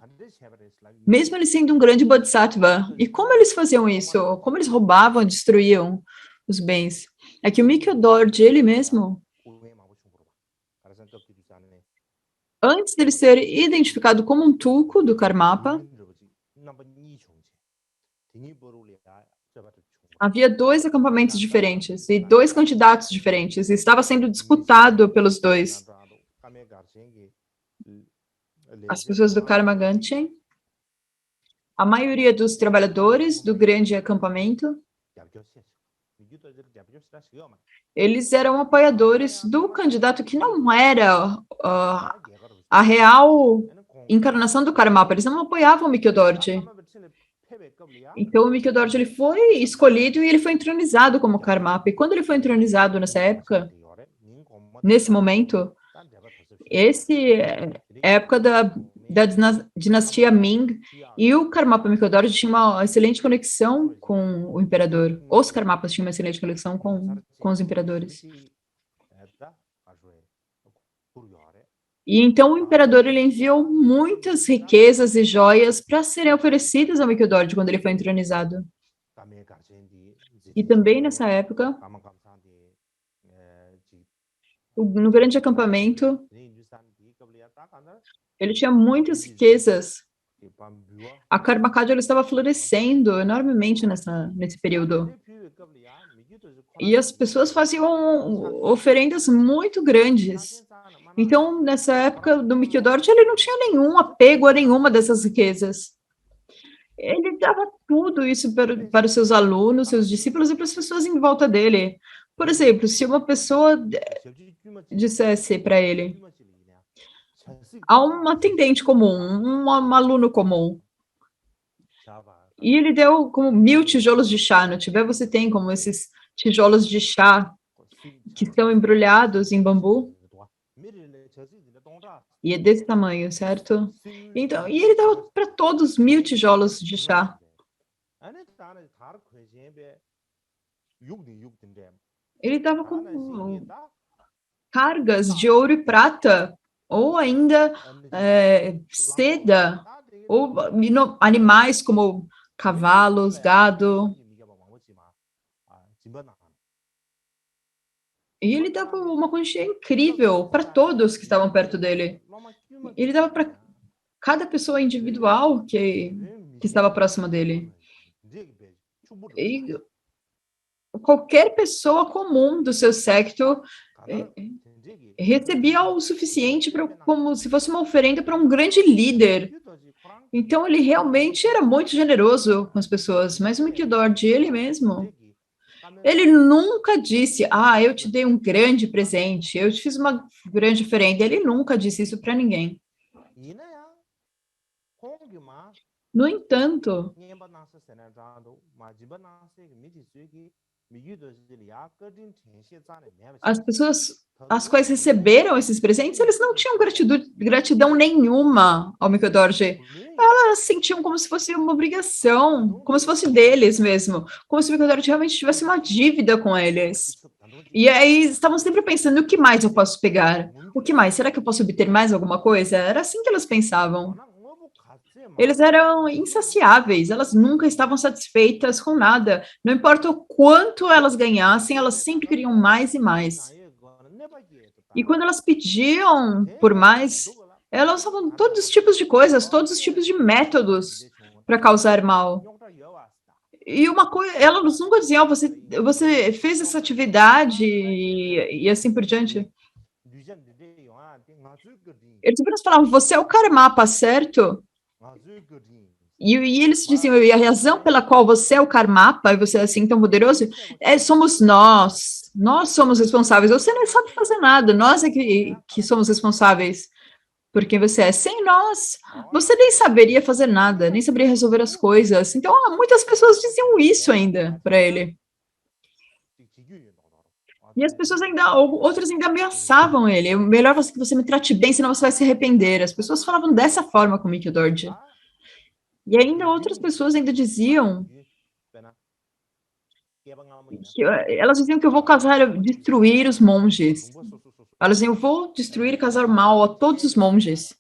mesmo ele sendo um grande bodhisattva. E como eles faziam isso? Como eles roubavam, destruíam os bens? É que o Mikio Dorji, ele mesmo, antes dele ser identificado como um tulku do Karmapa, havia 2 acampamentos diferentes e 2 candidatos diferentes, e estava sendo disputado pelos 2. As pessoas do Karma Ganchen, a maioria dos trabalhadores do grande acampamento, eles eram apoiadores do candidato que não era a real encarnação do Karmapa, eles não apoiavam o Mikio Dorji. Então, o Mikio Dorji, ele foi escolhido e ele foi entronizado como Karmapa. E quando ele foi entronizado nessa época, nesse momento, essa é a época da dinastia Ming, e o Karmapa Mikio Dorji tinha uma excelente conexão com o imperador. Os Karmapas tinham uma excelente conexão com os imperadores. E então o imperador, ele enviou muitas riquezas e joias para serem oferecidas ao Mikio Dorji quando ele foi entronizado. E também nessa época, no grande acampamento, ele tinha muitas riquezas. A Karma Kadya estava florescendo enormemente nesse período. E as pessoas faziam oferendas muito grandes. Então, nessa época do Mikio Dorji, ele não tinha nenhum apego a nenhuma dessas riquezas. Ele dava tudo isso para os seus alunos, seus discípulos e para as pessoas em volta dele. Por exemplo, se uma pessoa dissesse para ele, há um atendente comum, um aluno comum, e ele deu como 1000 tijolos de chá. No Tibete você tem como esses tijolos de chá que estão embrulhados em bambu. E é desse tamanho, certo? Então, e ele dava para todos 1000 tijolos de chá. Ele estava com cargas de ouro e prata, ou ainda seda, ou animais como cavalos, gado. E ele dava uma quantia incrível para todos que estavam perto dele. Ele dava para cada pessoa individual que estava próxima dele. E qualquer pessoa comum do seu séquito recebia o suficiente como se fosse uma oferenda para um grande líder. Então ele realmente era muito generoso com as pessoas, mas o Mikidord, ele mesmo, ele nunca disse, eu te dei um grande presente, eu te fiz uma grande oferenda. Ele nunca disse isso para ninguém. No entanto, as pessoas as quais receberam esses presentes, eles não tinham gratidão nenhuma ao Mikidord. Elas sentiam como se fosse uma obrigação, como se fosse deles mesmo, como se o Mikidord realmente tivesse uma dívida com eles. E aí estavam sempre pensando, o que mais eu posso pegar? O que mais? Será que eu posso obter mais alguma coisa? Era assim que elas pensavam. Eles eram insaciáveis, elas nunca estavam satisfeitas com nada. Não importa o quanto elas ganhassem, elas sempre queriam mais e mais. E quando elas pediam por mais, elas usavam todos os tipos de coisas, todos os tipos de métodos para causar mal. E uma coisa, elas nunca diziam, você fez essa atividade e assim por diante. Eles apenas falavam, você é o Karmapa, certo? E eles diziam, e a razão pela qual você é o Karmapa, e você é assim tão poderoso, somos nós. Nós somos responsáveis. Você não sabe fazer nada, nós é que somos responsáveis por quem você é. Sem nós, você nem saberia fazer nada, nem saberia resolver as coisas. Então, muitas pessoas diziam isso ainda para ele. E as pessoas outras ainda ameaçavam ele. Melhor que você me trate bem, senão você vai se arrepender. As pessoas falavam dessa forma com o Mikidord. E ainda outras pessoas ainda diziam elas diziam que eu vou destruir os monges. Elas diziam, eu vou destruir e causar mal a todos os monges.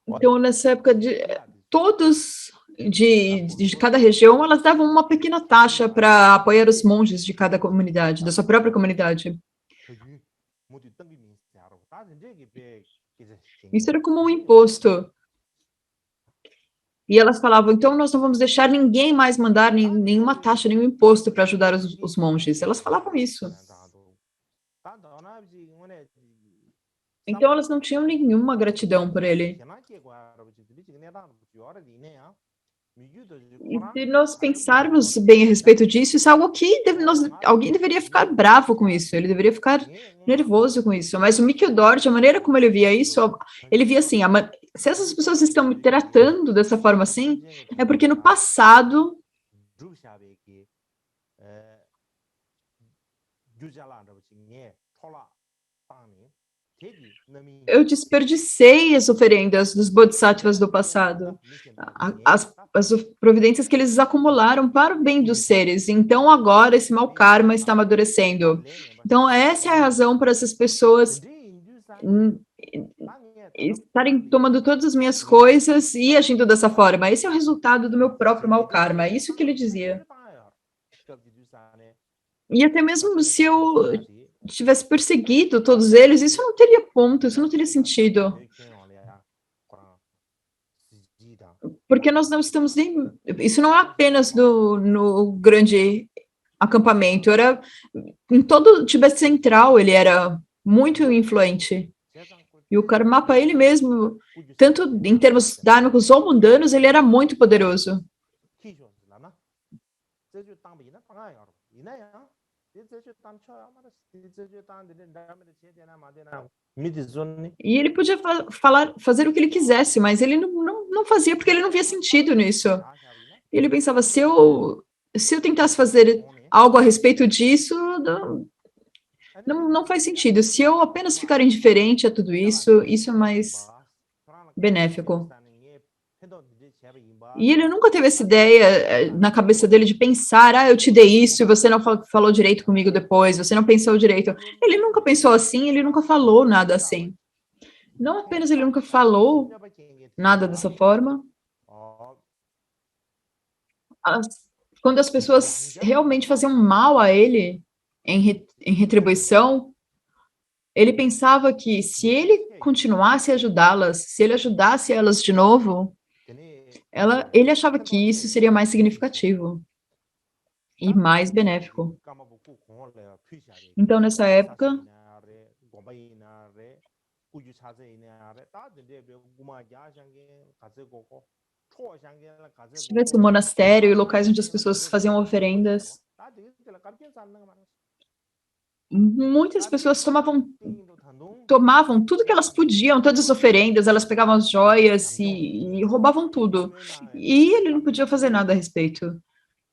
Então, nessa época, todos de cada região, elas davam uma pequena taxa para apoiar os monges de cada comunidade, da sua própria comunidade. Isso era como um imposto. E elas falavam, então nós não vamos deixar ninguém mais mandar nenhuma taxa, nenhum imposto para ajudar os monges. Elas falavam isso. Então elas não tinham nenhuma gratidão por ele. E se nós pensarmos bem a respeito disso, isso é algo que alguém deveria ficar bravo com isso, ele deveria ficar nervoso com isso. Mas o Mikidord, a maneira como ele via isso, ele via assim, se essas pessoas estão me tratando dessa forma assim, é porque no passado eu desperdicei as oferendas dos bodhisattvas do passado, as providências que eles acumularam para o bem dos seres. Então, agora, esse mau karma está amadurecendo. Então, essa é a razão para essas pessoas estarem tomando todas as minhas coisas e agindo dessa forma. Esse é o resultado do meu próprio mau karma. É isso que ele dizia. E até mesmo se eu tivesse perseguido todos eles, isso não teria ponto, isso não teria sentido. Porque nós não estamos nem... Isso não é apenas no grande acampamento, era em todo o Tibete Central, ele era muito influente. E o Karmapa, ele mesmo, tanto em termos dármicos ou mundanos, ele era muito poderoso. E ele podia fazer o que ele quisesse, mas ele não fazia porque ele não via sentido nisso. E ele pensava, se eu tentasse fazer algo a respeito disso, Não faz sentido. Se eu apenas ficar indiferente a tudo isso, isso é mais benéfico. E ele nunca teve essa ideia na cabeça dele de pensar, eu te dei isso e você não falou direito comigo depois, você não pensou direito. Ele nunca pensou assim, ele nunca falou nada assim. Não apenas ele nunca falou nada dessa forma, quando as pessoas realmente faziam mal a ele em retribuição, ele pensava que se ele continuasse a ajudá-las, se ele ajudasse elas de novo, ele achava que isso seria mais significativo e mais benéfico. Então, nessa época, se tivesse um monastério e locais onde as pessoas faziam oferendas, muitas pessoas tomavam tudo que elas podiam, todas as oferendas, elas pegavam as joias e roubavam tudo. E ele não podia fazer nada a respeito.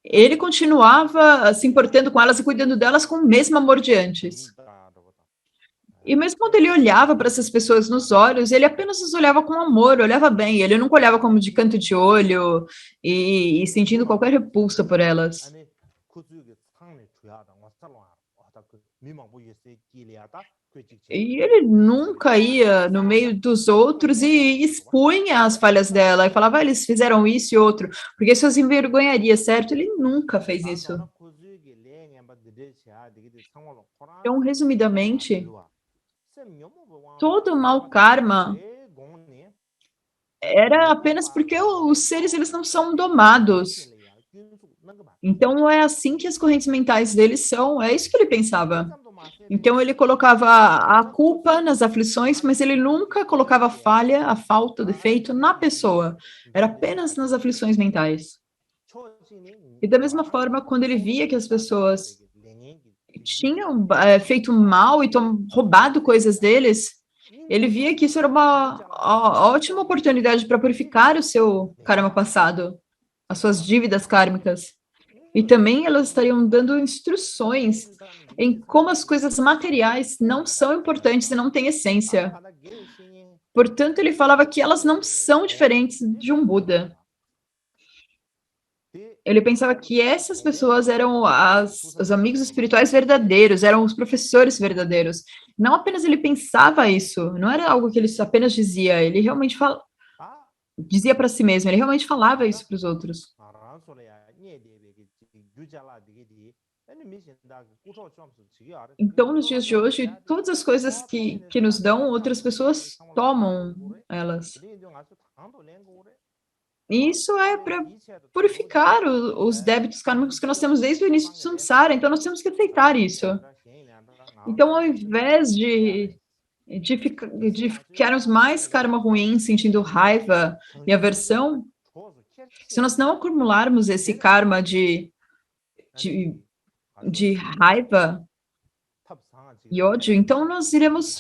Ele continuava se importando com elas e cuidando delas com o mesmo amor de antes. E mesmo quando ele olhava para essas pessoas nos olhos, ele apenas os olhava com amor, olhava bem, ele nunca olhava como de canto de olho e sentindo qualquer repulsa por elas. E ele nunca ia no meio dos outros e expunha as falhas dela e falava, eles fizeram isso e outro, porque isso as envergonharia, certo? Ele nunca fez isso. Então, resumidamente, todo mau karma era apenas porque os seres eles não são domados. Então, não é assim que as correntes mentais deles são, é isso que ele pensava. Então, ele colocava a culpa nas aflições, mas ele nunca colocava a falha, a falta, o defeito na pessoa. Era apenas nas aflições mentais. E da mesma forma, quando ele via que as pessoas tinham feito mal e roubado coisas deles, ele via que isso era uma ótima oportunidade para purificar o seu karma passado, as suas dívidas kármicas. E também elas estariam dando instruções em como as coisas materiais não são importantes e não têm essência. Portanto, ele falava que elas não são diferentes de um Buda. Ele pensava que essas pessoas eram os amigos espirituais verdadeiros, eram os professores verdadeiros. Não apenas ele pensava isso, não era algo que ele apenas dizia, ele realmente dizia para si mesmo, ele realmente falava isso para os outros. Então, nos dias de hoje, todas as coisas que nos dão, outras pessoas tomam elas. E isso é para purificar os débitos kármicos que nós temos desde o início do samsara, então nós temos que aceitar isso. Então, ao invés de ficarmos mais karma ruim, sentindo raiva e aversão, se nós não acumularmos esse karma de raiva e ódio, então nós iremos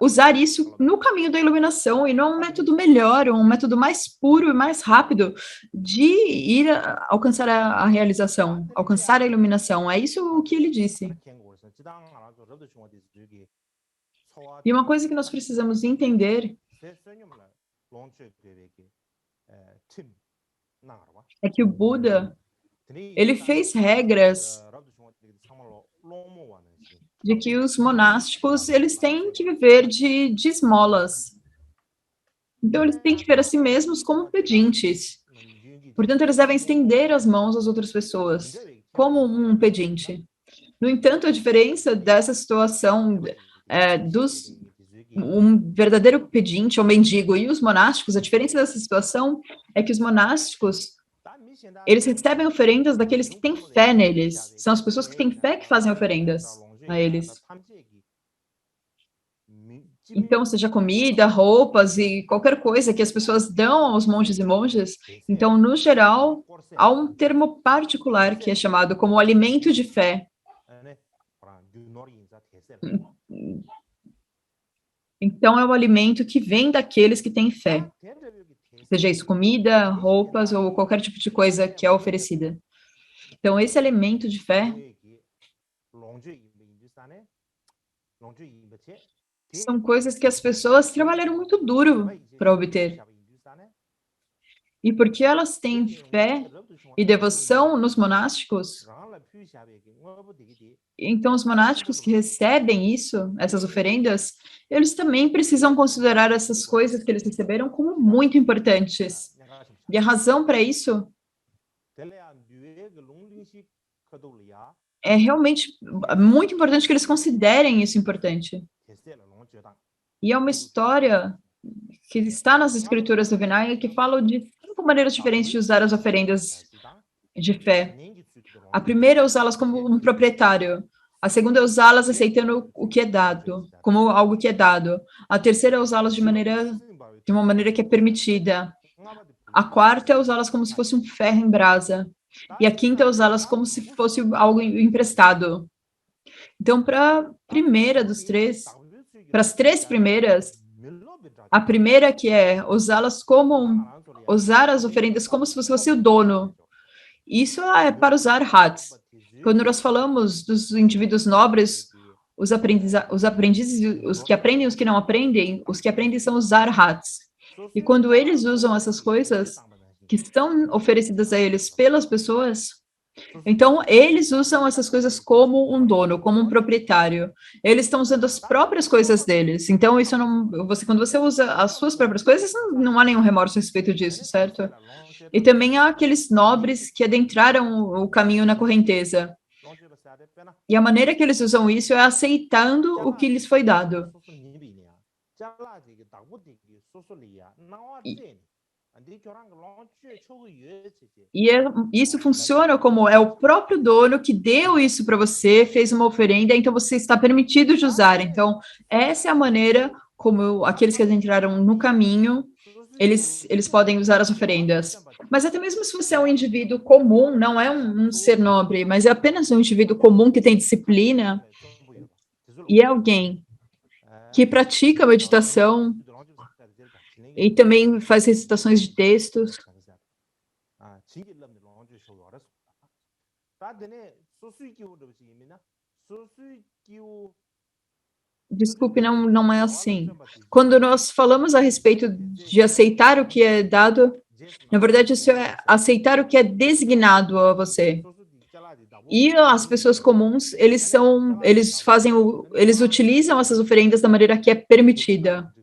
usar isso no caminho da iluminação e não um método melhor, um método mais puro e mais rápido de ir alcançar a realização, alcançar a iluminação. É isso o que ele disse. E uma coisa que nós precisamos entender é que o Buda, ele fez regras de que os monásticos, eles têm que viver de esmolas. Então, eles têm que ver a si mesmos como pedintes. Portanto, eles devem estender as mãos às outras pessoas, como um pedinte. No entanto, a diferença dessa situação um verdadeiro pedinte ou mendigo e os monásticos, a diferença dessa situação é que os monásticos, eles recebem oferendas daqueles que têm fé neles. São as pessoas que têm fé que fazem oferendas a eles. Então, seja comida, roupas e qualquer coisa que as pessoas dão aos monges e monjas, então, no geral, há um termo particular que é chamado como alimento de fé. Então, é o alimento que vem daqueles que têm fé. Seja isso comida, roupas ou qualquer tipo de coisa que é oferecida. Então, esse alimento de fé São coisas que as pessoas trabalharam muito duro para obter. E porque elas têm fé e devoção nos monásticos, então os monásticos que recebem isso, essas oferendas, eles também precisam considerar essas coisas que eles receberam como muito importantes. E a razão para isso é realmente muito importante que eles considerem isso importante. E é uma história que está nas escrituras do Vinaya que falam de 5 maneiras diferentes de usar as oferendas de fé. A primeira é usá-las como um proprietário. A segunda é usá-las aceitando o que é dado, como algo que é dado. A terceira é usá-las de uma maneira que é permitida. A quarta é usá-las como se fosse um ferro em brasa. E a quinta é usá-las como se fosse algo emprestado. Então, para a primeira dos três, para as três primeiras, a primeira que é usar as oferendas como se você fosse o dono. Isso é para usar hats. Quando nós falamos dos indivíduos nobres, os aprendizes, os que aprendem e os que não aprendem, os que aprendem são os arhats. E quando eles usam essas coisas que estão oferecidas a eles pelas pessoas, então eles usam essas coisas como um dono, como um proprietário. Eles estão usando as próprias coisas deles. Então isso não, quando você usa as suas próprias coisas, não há nenhum remorso a respeito disso, certo? E também há aqueles nobres que adentraram o caminho na correnteza. E a maneira que eles usam isso é aceitando o que lhes foi dado. Isso funciona como é o próprio dono que deu isso para você, fez uma oferenda, então você está permitido de usar. Então, essa é a maneira como aqueles que adentraram no caminho, eles podem usar as oferendas. Mas até mesmo se você é um indivíduo comum, não é um ser nobre, mas é apenas um indivíduo comum que tem disciplina, e é alguém que pratica meditação e também faz recitações de textos. Desculpe, não é assim. Quando nós falamos a respeito de aceitar o que é dado, na verdade, isso é aceitar o que é designado a você. E as pessoas comuns, eles utilizam essas oferendas da maneira que é permitida.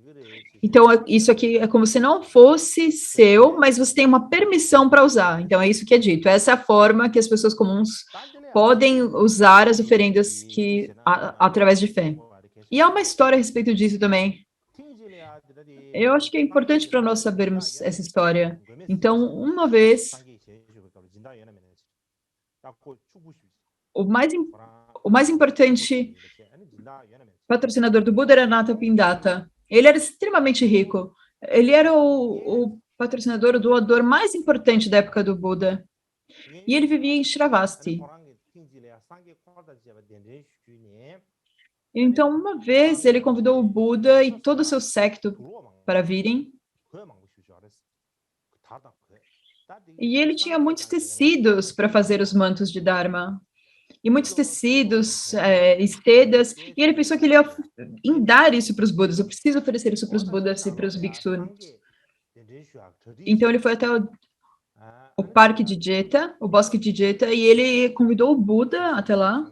Então, isso aqui é como se não fosse seu, mas você tem uma permissão para usar. Então, é isso que é dito. Essa é a forma que as pessoas comuns podem usar as oferendas através de fé. E há uma história a respeito disso também. Eu acho que é importante para nós sabermos essa história. Então, uma vez, o mais importante patrocinador do Buda era Anatta Pindata. Ele era extremamente rico. Ele era o patrocinador, o doador mais importante da época do Buda. E ele vivia em Shravasti. Então, uma vez, ele convidou o Buda e todo o seu séquito para virem. E ele tinha muitos tecidos para fazer os mantos de Dharma. E muitos tecidos, estedas, e ele pensou que ele ia dar isso para os Budas. Eu preciso oferecer isso para os Budas e para os Bhikshus. Então, ele foi até o parque de Jeta, o bosque de Jeta, e ele convidou o Buda até lá.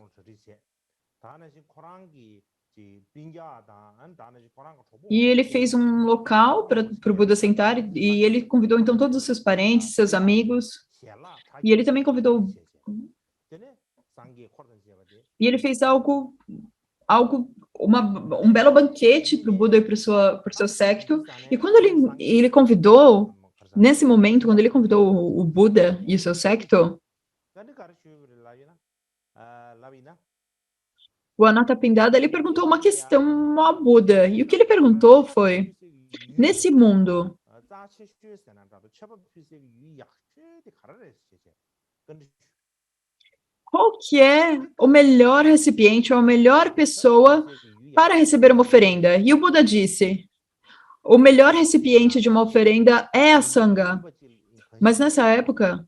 E ele fez um local para o Buda sentar, e ele convidou, então, todos os seus parentes, seus amigos, e ele também convidou... E ele fez um belo banquete para o Buda e para o seu séquito, e quando ele convidou, nesse momento, quando ele convidou o Buda e o seu séquito, o Anatta Pindada, ele perguntou uma questão ao Buda, e o que ele perguntou foi, nesse mundo, qual que é o melhor recipiente ou a melhor pessoa para receber uma oferenda? E o Buda disse, o melhor recipiente de uma oferenda é a Sangha. Mas nessa época,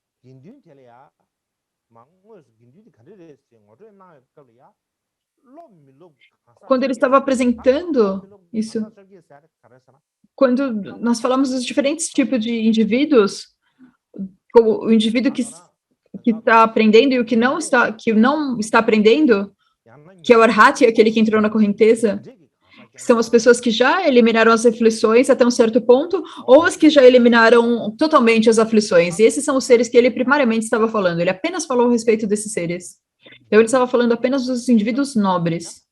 quando ele estava apresentando isso, quando nós falamos dos diferentes tipos de indivíduos, o indivíduo que está aprendendo e o que não está aprendendo, que é o Arhati, aquele que entrou na correnteza, que são as pessoas que já eliminaram as aflições até um certo ponto, ou as que já eliminaram totalmente as aflições. E esses são os seres que ele primariamente estava falando. Ele apenas falou a respeito desses seres. Então, ele estava falando apenas dos indivíduos nobres.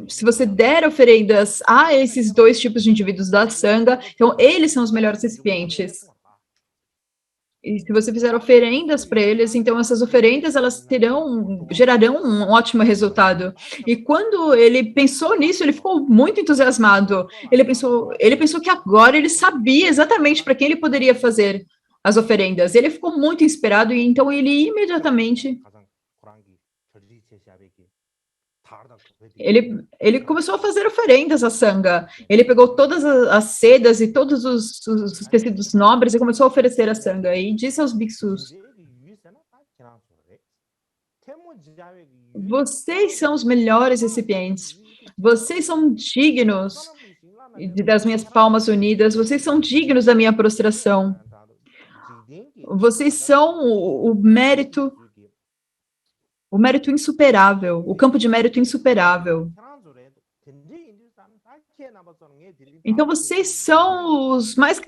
Se você der oferendas a esses dois tipos de indivíduos da Sangha, então eles são os melhores recipientes. E se você fizer oferendas para eles, então essas oferendas elas gerarão um ótimo resultado. E quando ele pensou nisso, ele ficou muito entusiasmado. Ele pensou que agora ele sabia exatamente para quem ele poderia fazer as oferendas. Ele ficou muito inspirado e então ele imediatamente ele começou a fazer oferendas à Sangha. Ele pegou todas as sedas e todos os tecidos nobres e começou a oferecer à Sangha. E disse aos bhikshus: vocês são os melhores recipientes. Vocês são dignos das minhas palmas unidas. Vocês são dignos da minha prostração. Vocês são o mérito insuperável, o campo de mérito insuperável. Então, vocês são os mais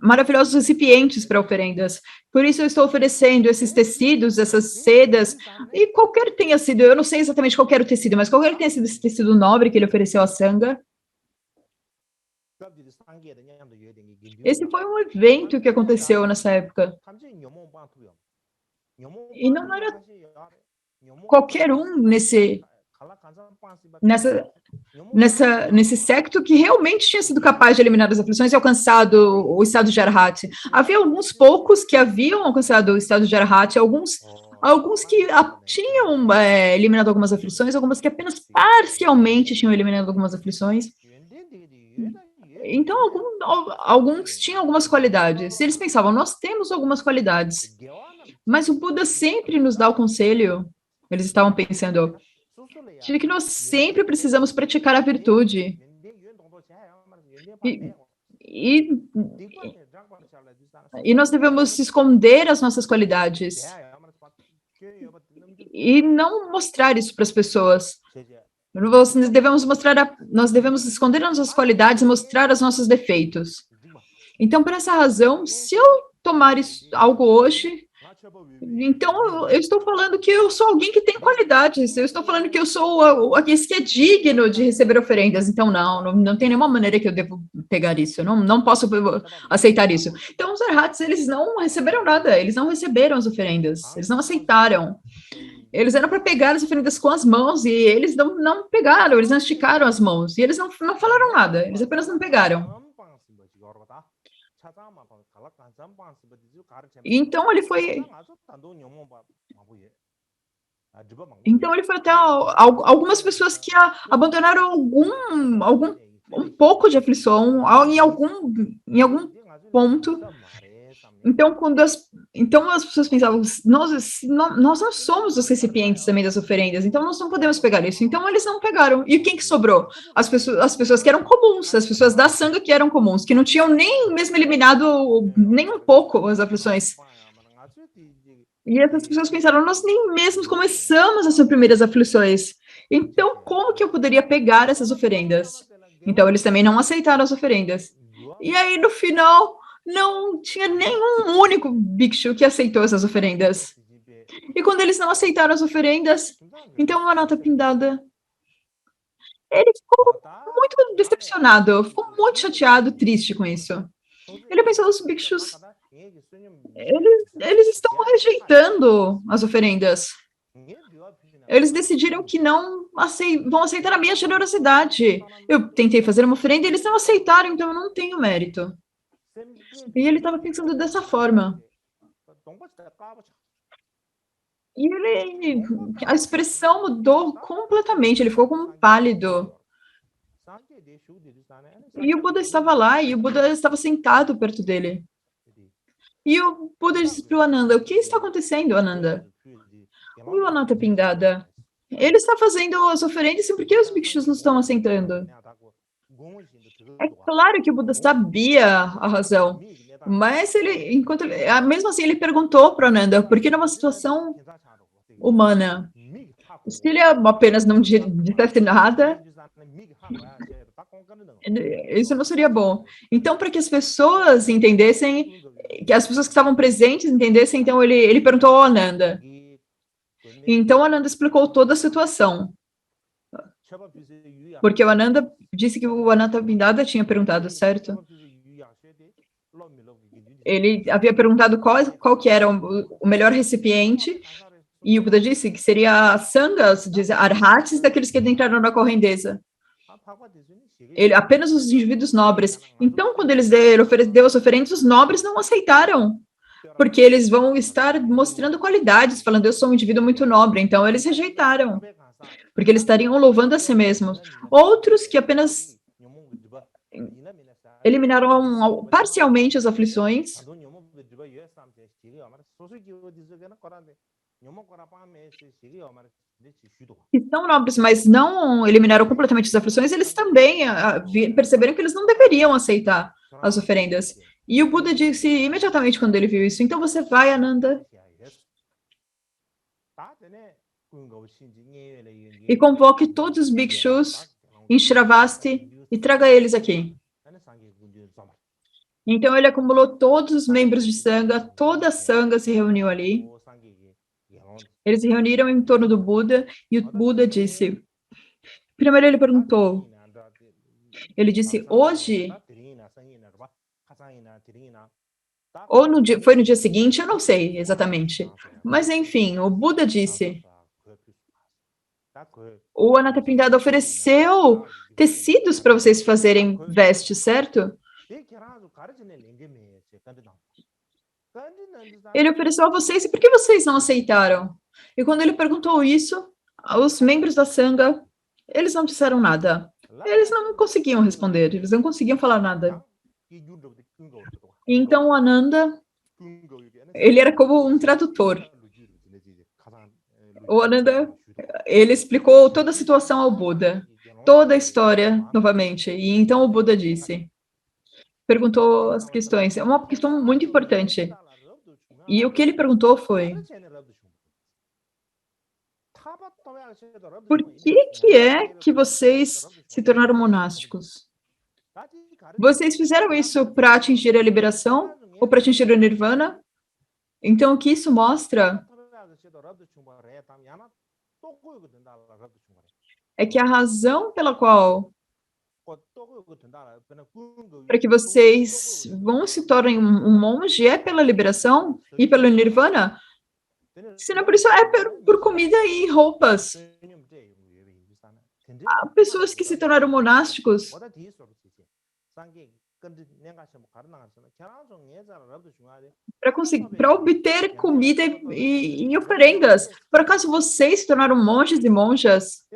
maravilhosos recipientes para oferendas. Por isso, eu estou oferecendo esses tecidos, essas sedas, e qualquer tenha sido, eu não sei exatamente qual era o tecido, mas qualquer tenha sido esse tecido nobre que ele ofereceu à Sangha. Esse foi um evento que aconteceu nessa época. E não era qualquer um nesse secto que realmente tinha sido capaz de eliminar as aflições e alcançado o estado de Arhati. Havia alguns poucos que haviam alcançado o estado de Arhati, alguns que tinham eliminado algumas aflições, algumas que apenas parcialmente tinham eliminado algumas aflições. Então, alguns tinham algumas qualidades. Eles pensavam, nós temos algumas qualidades. Mas o Buda sempre nos dá o conselho, eles estavam pensando, de que nós sempre precisamos praticar a virtude. E nós devemos esconder as nossas qualidades. E não mostrar isso para as pessoas. Nós devemos esconder as nossas qualidades e mostrar os nossos defeitos. Então, por essa razão, se eu tomar algo hoje, então eu estou falando que eu sou alguém que tem qualidades, eu estou falando que eu sou aquele que é digno de receber oferendas, então não tem nenhuma maneira que eu devo pegar isso, eu não posso aceitar isso. Então os Arhats, eles não receberam nada, eles não receberam as oferendas, eles não aceitaram. Eles eram para pegar as oferendas com as mãos e eles não pegaram, eles não esticaram as mãos e eles não falaram nada, eles apenas não pegaram. Então ele foi até algumas pessoas que abandonaram um pouco de aflição em algum ponto. Então as pessoas pensavam, nós não somos os recipientes também das oferendas, então nós não podemos pegar isso. Então eles não pegaram. E quem que sobrou? As pessoas que eram comuns, as pessoas da Sangha que eram comuns, que não tinham nem mesmo eliminado nem um pouco as aflições. E essas pessoas pensaram, nós nem mesmo começamos as primeiras aflições. Então como que eu poderia pegar essas oferendas? Então eles também não aceitaram as oferendas. E aí no final não tinha nenhum único bhikshu que aceitou essas oferendas. E quando eles não aceitaram as oferendas, então o Anathapindada, ele ficou muito decepcionado, ficou muito chateado, triste com isso. Ele pensou, os bhikshus, eles estão rejeitando as oferendas. Eles decidiram que não vão aceitar a minha generosidade. Eu tentei fazer uma oferenda e eles não aceitaram, então eu não tenho mérito. E ele estava pensando dessa forma. E a expressão mudou completamente, ele ficou como pálido. E o Buda estava lá, e o Buda estava sentado perto dele. E o Buda disse para o Ananda, o que está acontecendo, Ananda? o Anathapindada, ele está fazendo as oferendas, e por que os bhikshus não estão aceitando? É claro que o Buda sabia a razão, mas mesmo assim ele perguntou para Ananda, porque numa situação humana, se ele apenas não dissesse nada, isso não seria bom. Então, para que as pessoas entendessem, que as pessoas que estavam presentes entendessem, então ele perguntou ao Ananda. Então, Ananda explicou toda a situação. Porque o Ananda disse que o Anathapindada tinha perguntado, certo? Ele havia perguntado qual que era o melhor recipiente, e o Buda disse que seria sangas, arhatis, daqueles que entraram na correnteza. Apenas os indivíduos nobres. Então, quando ele deu as oferendas, os nobres não aceitaram, porque eles vão estar mostrando qualidades, falando, eu sou um indivíduo muito nobre, então eles rejeitaram, porque eles estariam louvando a si mesmos. Outros que apenas eliminaram parcialmente as aflições, que são nobres, mas não eliminaram completamente as aflições, eles também perceberam que eles não deveriam aceitar as oferendas. E o Buda disse imediatamente quando ele viu isso, então você vai, Ananda, e convoque todos os bhikshus em Shravasti e traga eles aqui. Então ele acumulou todos os membros de Sangha, toda a Sangha se reuniu ali. Eles se reuniram em torno do Buda e o Buda disse, primeiro ele perguntou, ele disse, hoje, ou foi no dia seguinte, eu não sei exatamente, mas enfim, o Buda disse, o Anathapindada ofereceu tecidos para vocês fazerem vestes, certo? Ele ofereceu a vocês, e por que vocês não aceitaram? E quando ele perguntou isso, os membros da Sangha, eles não disseram nada. Eles não conseguiam responder, eles não conseguiam falar nada. E então o Ananda, ele era como um tradutor. O Ananda, ele explicou toda a situação ao Buda, toda a história novamente. E então o Buda disse, perguntou as questões, é uma questão muito importante. E o que ele perguntou foi, por que é que vocês se tornaram monásticos? Vocês fizeram isso para atingir a liberação ou para atingir o nirvana? Então, o que isso mostra é que a razão pela qual para que vocês vão se tornem um monge é pela liberação e pelo nirvana, senão por isso é por comida e roupas. Há pessoas que se tornaram monásticos para obter comida e oferendas. Por acaso vocês se tornaram monges e monjas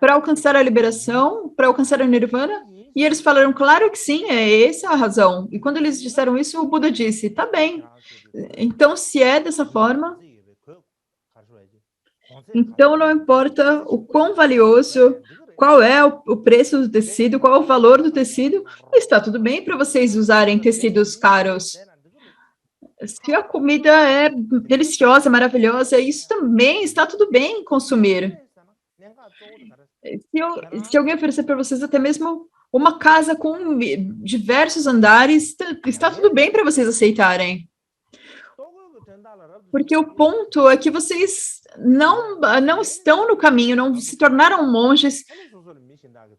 para alcançar a liberação, para alcançar o nirvana? E eles falaram, claro que sim, é essa a razão. E quando eles disseram isso, o Buda disse, tá bem. Então, se é dessa forma, então não importa o quão valioso, qual é o preço do tecido, qual é o valor do tecido, está tudo bem para vocês usarem tecidos caros. Se a comida é deliciosa, maravilhosa, isso também está tudo bem consumir. Se alguém oferecer para vocês até mesmo uma casa com diversos andares, está tudo bem para vocês aceitarem. Porque o ponto é que vocês não estão no caminho, não se tornaram monges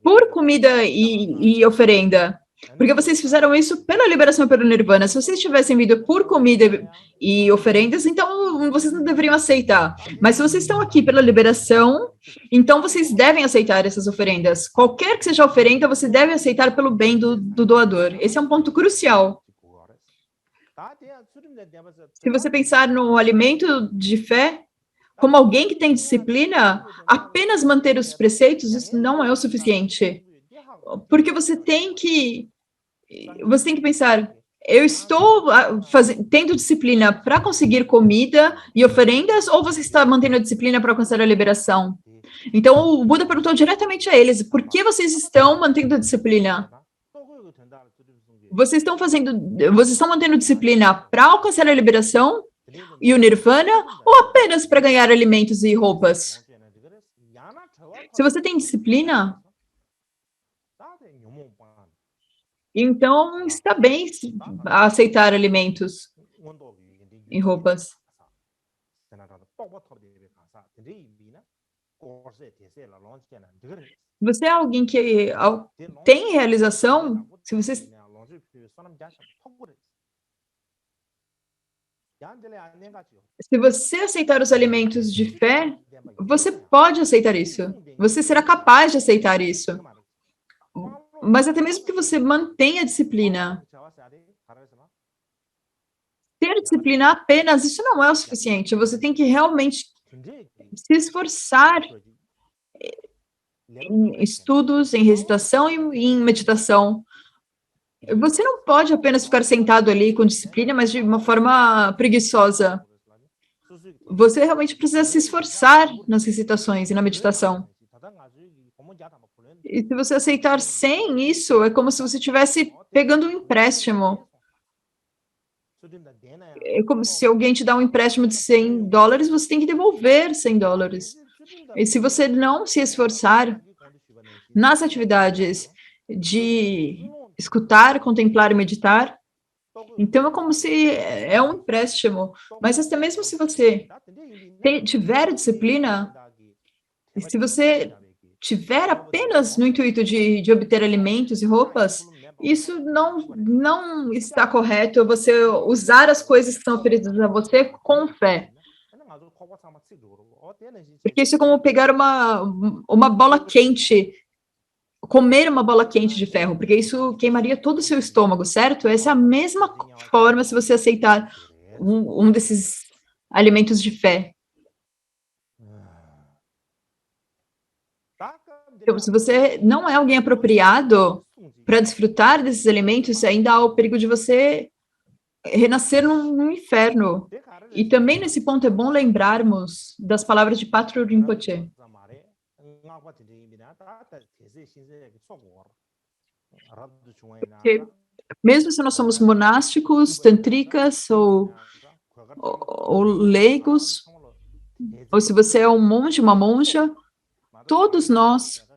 por comida e oferenda. Porque vocês fizeram isso pela liberação e pelo nirvana. Se vocês tivessem vindo por comida e oferendas, então vocês não deveriam aceitar. Mas se vocês estão aqui pela liberação, então vocês devem aceitar essas oferendas. Qualquer que seja a oferenda, você deve aceitar pelo bem do doador. Esse é um ponto crucial. Se você pensar no alimento de fé, como alguém que tem disciplina, apenas manter os preceitos, isso não é o suficiente. Porque você tem que pensar, eu estou tendo disciplina para conseguir comida e oferendas, ou você está mantendo a disciplina para alcançar a liberação? Então, o Buda perguntou diretamente a eles, por que vocês estão mantendo a disciplina? Vocês estão mantendo disciplina para alcançar a liberação e o nirvana, ou apenas para ganhar alimentos e roupas? Se você tem disciplina, então está bem aceitar alimentos e roupas. Você é alguém que tem realização? Se você aceitar os alimentos de fé, você pode aceitar isso. Você será capaz de aceitar isso. Mas até mesmo que você mantenha a disciplina, ter disciplina apenas, isso não é o suficiente. Você tem que realmente se esforçar em estudos, em recitação e em meditação. Você não pode apenas ficar sentado ali com disciplina, mas de uma forma preguiçosa. Você realmente precisa se esforçar nas recitações e na meditação. E se você aceitar sem isso, é como se você estivesse pegando um empréstimo. É como se alguém te dá um empréstimo de $100, você tem que devolver $100. E se você não se esforçar nas atividades de escutar, contemplar e meditar, então é como se é um empréstimo. Mas até mesmo se você tiver disciplina, se você tiver apenas no intuito de obter alimentos e roupas, isso não está correto, você usar as coisas que são oferecidas a você com fé. Porque isso é como pegar uma bola quente, comer uma bola quente de ferro, porque isso queimaria todo o seu estômago, certo? Essa é a mesma forma se você aceitar um desses alimentos de fé. Então, se você não é alguém apropriado para desfrutar desses alimentos, ainda há o perigo de você renascer num inferno. E também nesse ponto é bom lembrarmos das palavras de Patrul Rinpoche. Porque mesmo se nós somos monásticos, tantricas ou leigos, ou se você é um monge, uma monja, todos nós,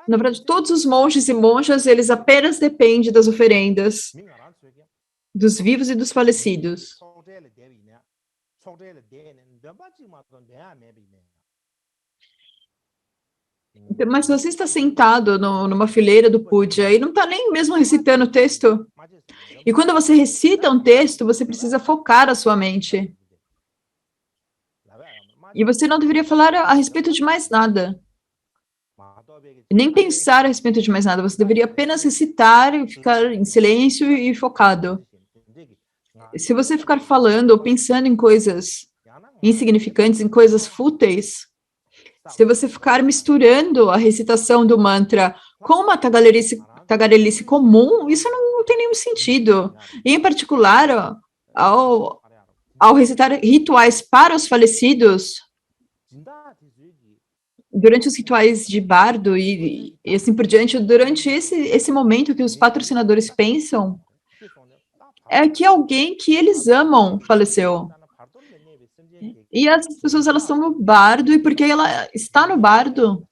na verdade, todos os monges e monjas, eles apenas dependem das oferendas dos vivos e dos falecidos. Mas se você está sentado numa fileira do puja e não está nem mesmo recitando o texto, e quando você recita um texto, você precisa focar a sua mente. E você não deveria falar a respeito de mais nada. Nem pensar a respeito de mais nada. Você deveria apenas recitar e ficar em silêncio e focado. Se você ficar falando ou pensando em coisas insignificantes, em coisas fúteis, se você ficar misturando a recitação do mantra com uma tagarelice comum, isso não tem nenhum sentido. E, em particular, ao recitar rituais para os falecidos, durante os rituais de bardo e assim por diante, durante esse momento que os patrocinadores pensam, é que alguém que eles amam faleceu. E as pessoas, elas estão no bardo, e porque ela está no bardo,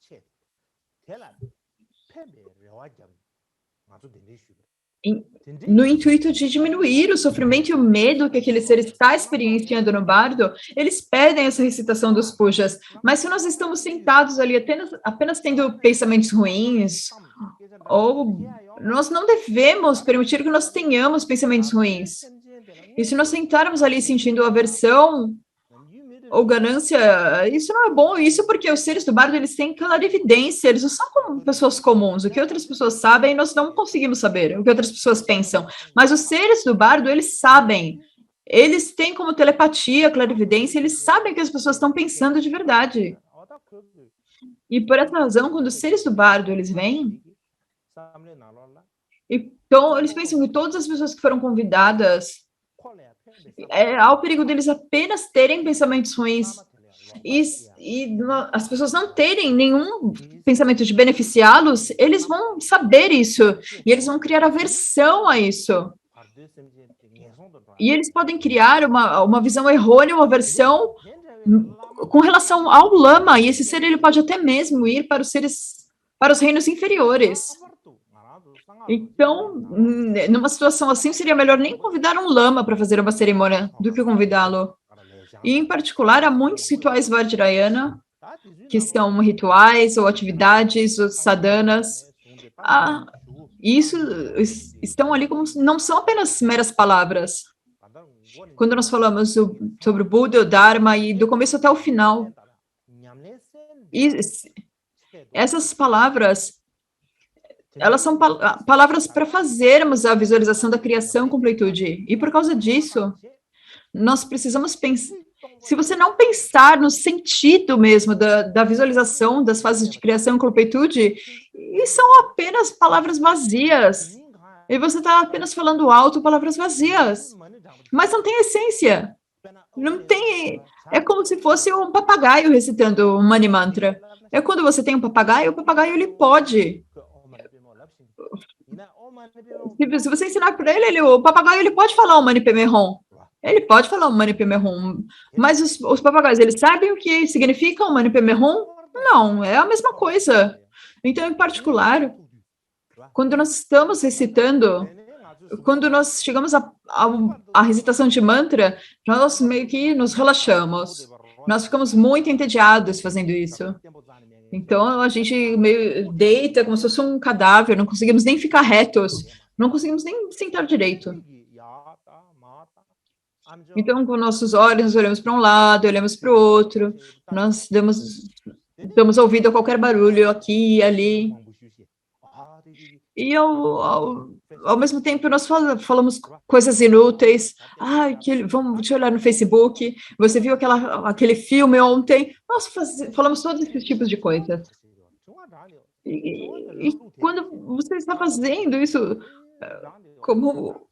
no intuito de diminuir o sofrimento e o medo que aquele ser está experienciando no bardo, eles pedem essa recitação dos pujas. Mas se nós estamos sentados ali apenas tendo pensamentos ruins, ou nós não devemos permitir que nós tenhamos pensamentos ruins. E se nós sentarmos ali sentindo aversão ou ganância, isso não é bom. Isso porque os seres do bardo, eles têm clarividência, eles não são como pessoas comuns. O que outras pessoas sabem, nós não conseguimos saber. O que outras pessoas pensam. Mas os seres do bardo, eles sabem. Eles têm como telepatia, clarividência, eles sabem o que as pessoas estão pensando de verdade. E por essa razão, quando os seres do bardo, eles vêm, Então, eles pensam que todas as pessoas que foram convidadas, há o perigo deles apenas terem pensamentos ruins as pessoas não terem nenhum pensamento de beneficiá-los, eles vão saber isso e eles vão criar aversão a isso. E eles podem criar uma visão errônea, uma versão com relação ao lama, e esse ser ele pode até mesmo ir para os reinos inferiores. Então, numa situação assim, seria melhor nem convidar um lama para fazer uma cerimônia do que convidá-lo. E, em particular, há muitos rituais Vajrayana, que são rituais ou atividades, ou sadhanas. Isso estão ali como não são apenas meras palavras. Quando nós falamos sobre o Buda, o Dharma, e do começo até o final, essas palavras, elas são palavras para fazermos a visualização da criação com completude. E por causa disso, nós precisamos pensar. Se você não pensar no sentido mesmo da visualização das fases de criação e completude, e são apenas palavras vazias. E você está apenas falando alto palavras vazias. Mas não tem essência. Não tem. É como se fosse um papagaio recitando um Mani Mantra. É quando você tem um papagaio, o papagaio ele pode. Se você ensinar para ele, o papagaio ele pode falar um Mani Padme Hum. Ele pode falar um Mani Padme Hum, mas os papagaios, eles sabem o que significa um Mani Padme Hum? Não, é a mesma coisa. Então, em particular, quando nós estamos recitando, quando nós chegamos à recitação de mantra, nós meio que nos relaxamos. Nós ficamos muito entediados fazendo isso. Então, a gente meio deita como se fosse um cadáver, não conseguimos nem ficar retos, não conseguimos nem sentar direito. Então, com nossos olhos, nós olhamos para um lado, olhamos para o outro, nós damos ouvido a qualquer barulho aqui e ali. E, ao mesmo tempo, nós falamos coisas inúteis. Vamos olhar no Facebook. Você viu aquele filme ontem? Nós falamos todos esses tipos de coisas. E quando você está fazendo isso, como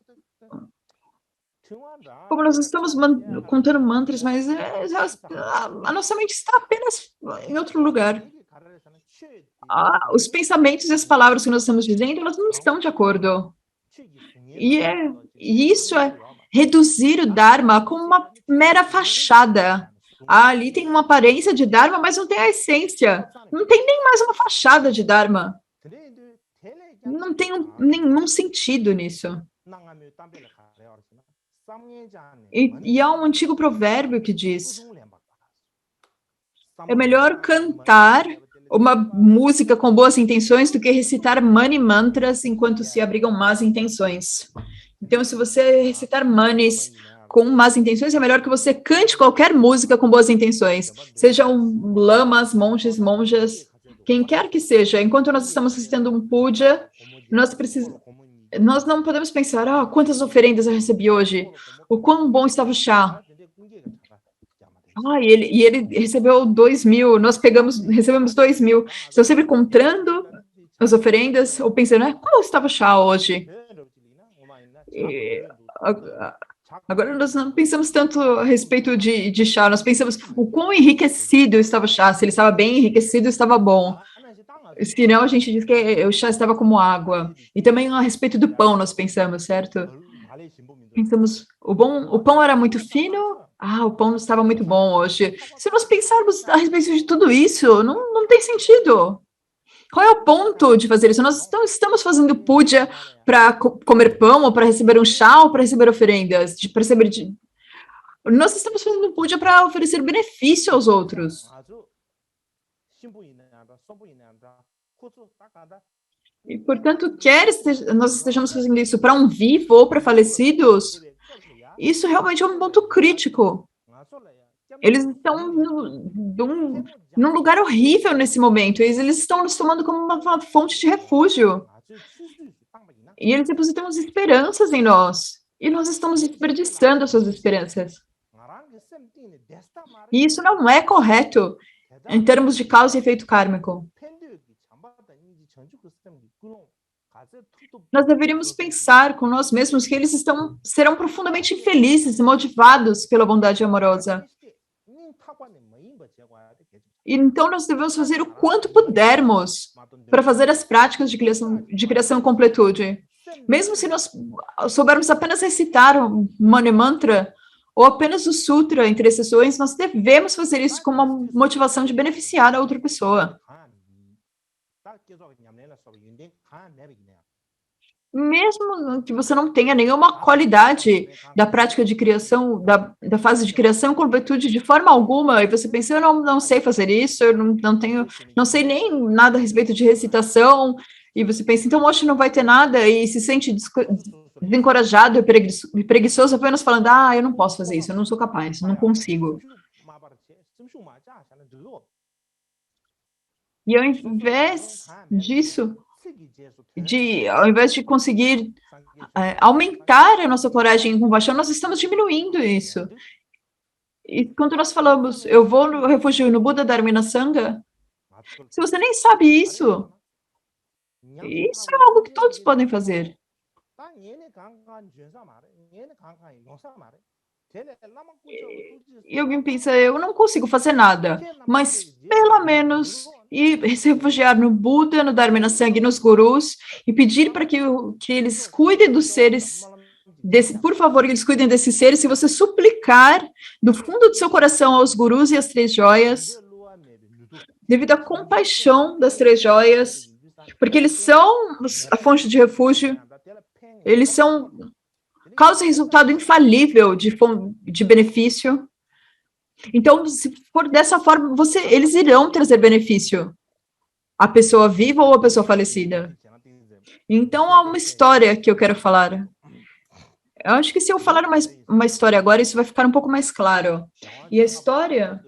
nós estamos contando mantras, mas a nossa mente está apenas em outro lugar. Os pensamentos e as palavras que nós estamos dizendo, elas não estão de acordo. E isso é reduzir o Dharma como uma mera fachada. Ali tem uma aparência de Dharma, mas não tem a essência. Não tem nem mais uma fachada de Dharma. Não tem nenhum sentido nisso. E há um antigo provérbio que diz: é melhor cantar uma música com boas intenções do que recitar Mani Mantras enquanto se abrigam más intenções. Então, se você recitar manis com más intenções, é melhor que você cante qualquer música com boas intenções. Sejam lamas, monges, monjas, quem quer que seja. Enquanto nós estamos recitando um puja, nós não podemos pensar, quantas oferendas eu recebi hoje, o quão bom estava o chá. Ele recebeu 2.000, nós recebemos 2.000. Estou sempre contando as oferendas, ou pensando, qual estava o chá hoje? Agora nós não pensamos tanto a respeito de chá, nós pensamos o quão enriquecido estava o chá, se ele estava bem enriquecido, estava bom. Se não, a gente diz que o chá estava como água. E também a respeito do pão, nós pensamos, certo? Pensamos, o pão era muito fino? O pão estava muito bom hoje. Se nós pensarmos a respeito de tudo isso, não tem sentido. Qual é o ponto de fazer isso? Nós estamos fazendo puja para comer pão, ou para receber um chá, ou para receber oferendas? Nós estamos fazendo puja para oferecer benefício aos outros. E, portanto, quer nós estejamos fazendo isso para um vivo ou para falecidos, isso realmente é um ponto crítico. Eles estão num lugar horrível nesse momento, eles estão nos tomando como uma fonte de refúgio. E eles depositam as esperanças em nós, e nós estamos desperdiçando essas esperanças. E isso não é correto em termos de causa e efeito kármico. Nós deveríamos pensar com nós mesmos que eles serão profundamente infelizes e motivados pela bondade amorosa. E então nós devemos fazer o quanto pudermos para fazer as práticas de criação e completude. Mesmo se nós soubermos apenas recitar o Mani Mantra ou apenas o Sutra entre as sessões, nós devemos fazer isso com uma motivação de beneficiar a outra pessoa. Mesmo que você não tenha nenhuma qualidade da prática de criação, da fase de criação e completude de forma alguma, e você pensa, eu não sei fazer isso, eu não sei nem nada a respeito de recitação, e você pensa, então hoje não vai ter nada, e se sente desencorajado e preguiçoso apenas falando, eu não posso fazer isso, eu não sou capaz, não consigo. E ao invés disso, ao invés de conseguir aumentar a nossa coragem e compaixão, nós estamos diminuindo isso. E quando nós falamos, eu vou no refúgio no Buda Dharmina Sangha, se você nem sabe isso é algo que todos podem fazer. E alguém pensa, eu não consigo fazer nada, mas pelo menos ir se refugiar no Buda, no Dharmina Sangha e nos gurus e pedir para que eles cuidem dos seres, por favor, que eles cuidem desses seres, se você suplicar do fundo do seu coração aos gurus e às três joias, devido à compaixão das três joias, porque eles são a fonte de refúgio, eles são causa e resultado infalível de benefício. Então, se for dessa forma, eles irão trazer benefício à pessoa viva ou à pessoa falecida. Então, há uma história que eu quero falar. Eu acho que se eu falar uma história agora, isso vai ficar um pouco mais claro. E a história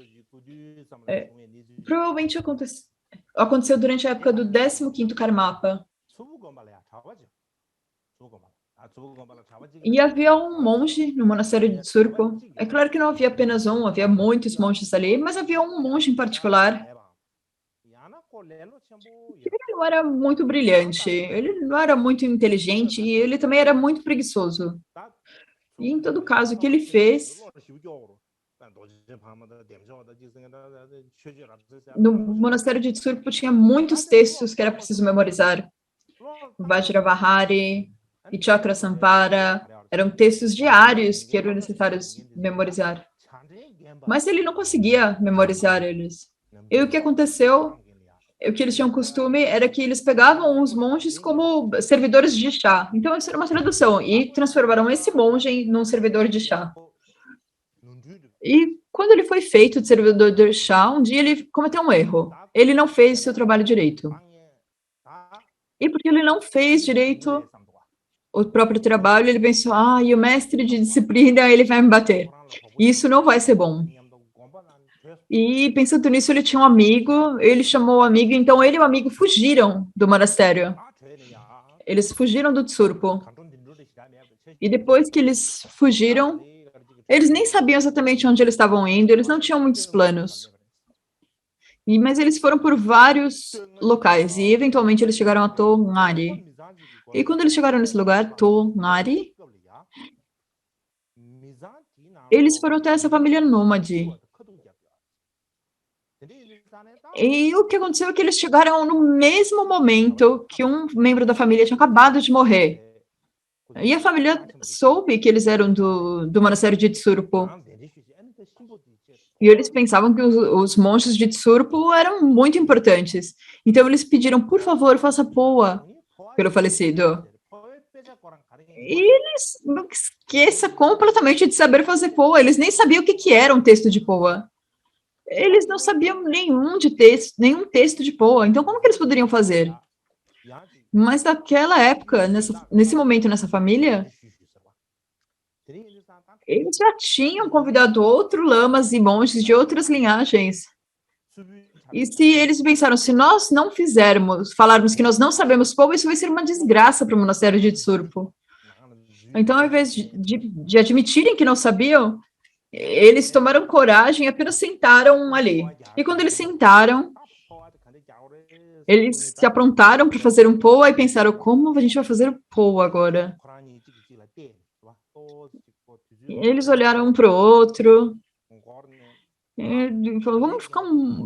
provavelmente aconteceu durante a época do 15º Karmapa. E havia um monge no monastério de Tsurpo. É claro que não havia apenas um, havia muitos monges ali, mas havia um monge em particular. Ele não era muito brilhante, ele não era muito inteligente e ele também era muito preguiçoso. E, em todo caso, o que ele fez... No monastério de Tsurpo tinha muitos textos que era preciso memorizar. Vajravahari e Chakra Sampara eram textos diários que eram necessários memorizar. Mas ele não conseguia memorizar eles. E o que aconteceu, o que eles tinham costume, era que eles pegavam os monges como servidores de chá. Então, isso era uma tradução. E transformaram esse monge num servidor de chá. E quando ele foi feito de servidor de chá, um dia ele cometeu um erro. Ele não fez o seu trabalho direito. E porque ele não fez direito o próprio trabalho, ele pensou, e o mestre de disciplina, ele vai me bater. Isso não vai ser bom. E pensando nisso, ele tinha um amigo, ele chamou o amigo, então ele e o amigo fugiram do monastério. Eles fugiram do Tsurpo. E depois que eles fugiram, eles nem sabiam exatamente onde eles estavam indo, eles não tinham muitos planos. Mas eles foram por vários locais, e eventualmente eles chegaram a Tongari. E quando eles chegaram nesse lugar, Tongari, eles foram até essa família nômade. E o que aconteceu é que eles chegaram no mesmo momento que um membro da família tinha acabado de morrer. E a família soube que eles eram do monastério de Tsurpo. E eles pensavam que os monges de Tsurpo eram muito importantes. Então eles pediram, por favor, faça poa pelo falecido. E eles não esqueçam completamente de saber fazer poa. Eles nem sabiam o que era um texto de poa. Eles não sabiam nenhum texto de poa. Então, como que eles poderiam fazer? Mas naquela época, nesse momento, nessa família, eles já tinham convidado outros lamas e monges de outras linhagens. E se eles pensaram, se nós não falarmos que nós não sabemos poa, isso vai ser uma desgraça para o monastério de Tsurpo. Então, ao invés de admitirem que não sabiam, eles tomaram coragem e apenas sentaram ali. E quando eles sentaram, Eles se aprontaram para fazer um poa e pensaram, como a gente vai fazer o poa agora? E eles olharam um para o outro, e falaram,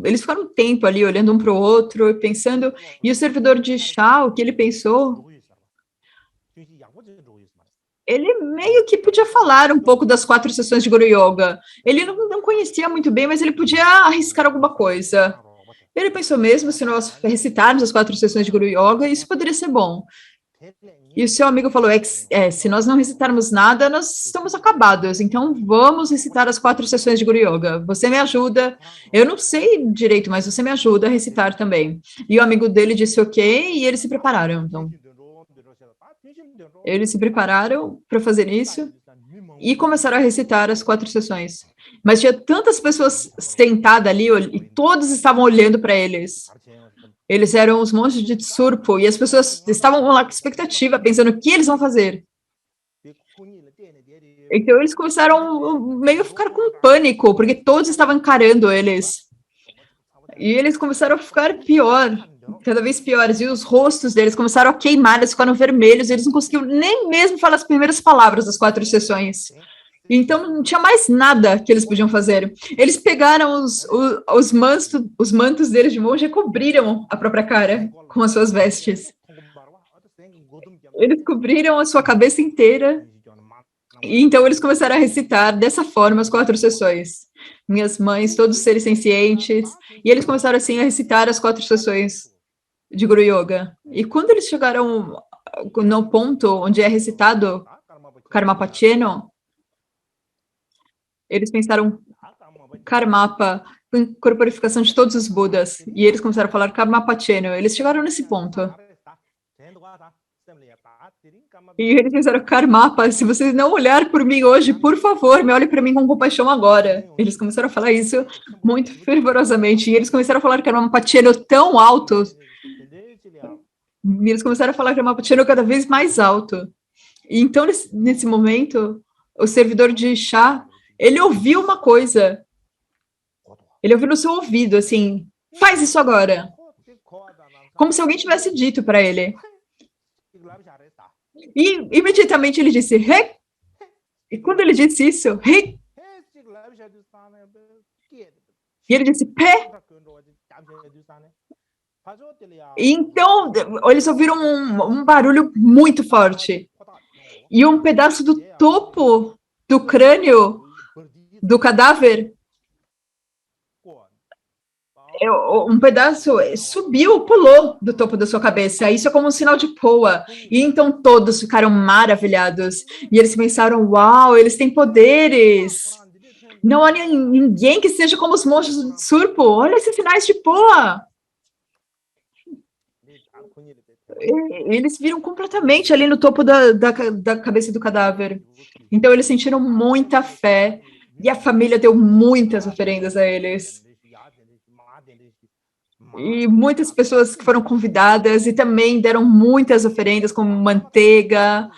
Eles ficaram um tempo ali olhando um para o outro, pensando, e o servidor de chá, o que ele pensou, ele meio que podia falar um pouco das 4 sessões de Guru Yoga. Ele não conhecia muito bem, mas ele podia arriscar alguma coisa. Ele pensou mesmo, se nós recitarmos as 4 sessões de Guru Yoga, isso poderia ser bom. E o seu amigo falou, se nós não recitarmos nada, nós estamos acabados, então vamos recitar as 4 sessões de Guru Yoga. Você me ajuda, eu não sei direito, mas você me ajuda a recitar também. E o amigo dele disse ok, e eles se prepararam, então. Eles se prepararam para fazer isso e começaram a recitar as 4 sessões. Mas tinha tantas pessoas sentadas ali e todos estavam olhando para eles. Eles eram os monges de Tsurpo e as pessoas estavam lá com expectativa, pensando o que eles vão fazer. Então eles começaram meio a ficar com pânico, porque todos estavam encarando eles. E eles começaram a ficar pior, cada vez piores. E os rostos deles começaram a queimar, eles ficaram vermelhos, eles não conseguiam nem mesmo falar as primeiras palavras das 4 sessões. Então, não tinha mais nada que eles podiam fazer. Eles pegaram os mantos deles de monge e cobriram a própria cara com as suas vestes. Eles cobriram a sua cabeça inteira. E então, eles começaram a recitar dessa forma as 4 sessões. Minhas mães, todos seres sencientes. E eles começaram, assim, a recitar as 4 sessões de Guru Yoga. E quando eles chegaram no ponto onde é recitado Karmapacheno, eles pensaram Karmapa, corporificação de todos os Budas. E eles começaram a falar Karmapacheno. Eles chegaram nesse ponto. E eles pensaram, Karmapa, se vocês não olhar por mim hoje, por favor, me olhe para mim com compaixão agora. Eles começaram a falar isso muito fervorosamente. E eles começaram a falar Karmapacheno tão alto. E eles começaram a falar Karmapacheno cada vez mais alto. E então, nesse momento, o servidor de chá, ele ouviu uma coisa. Ele ouviu no seu ouvido, assim, faz isso agora. Como se alguém tivesse dito para ele. E imediatamente ele disse, He! E quando ele disse isso, He! E ele disse, Pé! E então, eles ouviram um barulho muito forte. E um pedaço do topo do crânio do cadáver, um pedaço subiu, pulou do topo da sua cabeça. Isso é como um sinal de poa. E então todos ficaram maravilhados. E eles pensaram, uau, eles têm poderes. Não há ninguém que seja como os monges do Tsurpo. Olha esses sinais de poa. Eles viram completamente ali no topo da cabeça do cadáver. Então eles sentiram muita fé. E a família deu muitas oferendas a eles. E muitas pessoas que foram convidadas e também deram muitas oferendas, como manteiga,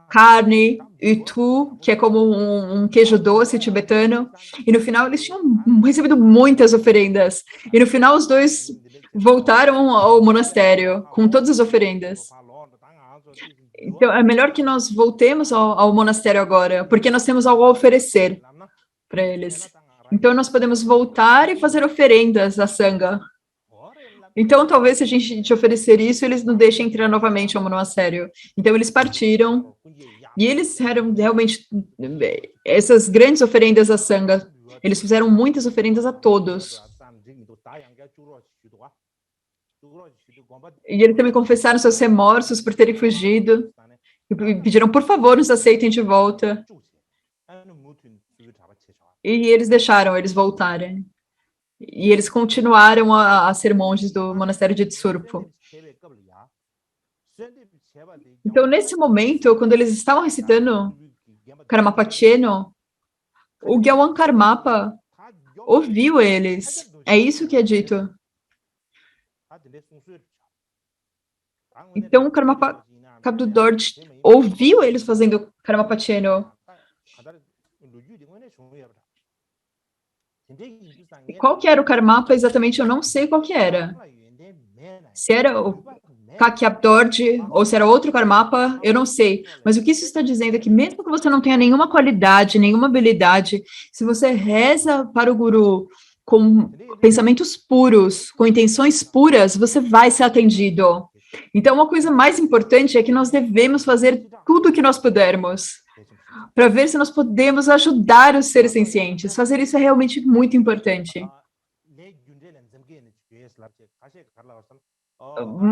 carne, itu, que é como um queijo doce tibetano. E no final eles tinham recebido muitas oferendas. E no final os dois voltaram ao monastério com todas as oferendas. Então é melhor que nós voltemos ao monastério agora, porque nós temos algo a oferecer para eles. Então nós podemos voltar e fazer oferendas à Sangha. Então, talvez, se a gente te oferecer isso, eles não deixem entrar novamente ao monastério. Então, eles partiram, e eles eram realmente essas grandes oferendas à Sangha. Eles fizeram muitas oferendas a todos. E eles também confessaram seus remorsos por terem fugido. E pediram, por favor, nos aceitem de volta. E eles deixaram eles voltarem. E eles continuaram a ser monges do monastério de Tsurpo. Então, nesse momento, quando eles estavam recitando Karmapacheno, o Gyawan Karmapa ouviu eles. É isso que é dito. Então, o Karmapa Kabdudort ouviu eles fazendo Karmapacheno. E qual que era o Karmapa? Exatamente, eu não sei qual que era. Se era o Kakyabdorji ou se era outro Karmapa, eu não sei. Mas o que isso está dizendo é que mesmo que você não tenha nenhuma qualidade, nenhuma habilidade, se você reza para o Guru com pensamentos puros, com intenções puras, você vai ser atendido. Então, uma coisa mais importante é que nós devemos fazer tudo o que nós pudermos para ver se nós podemos ajudar os seres sencientes. Fazer isso é realmente muito importante.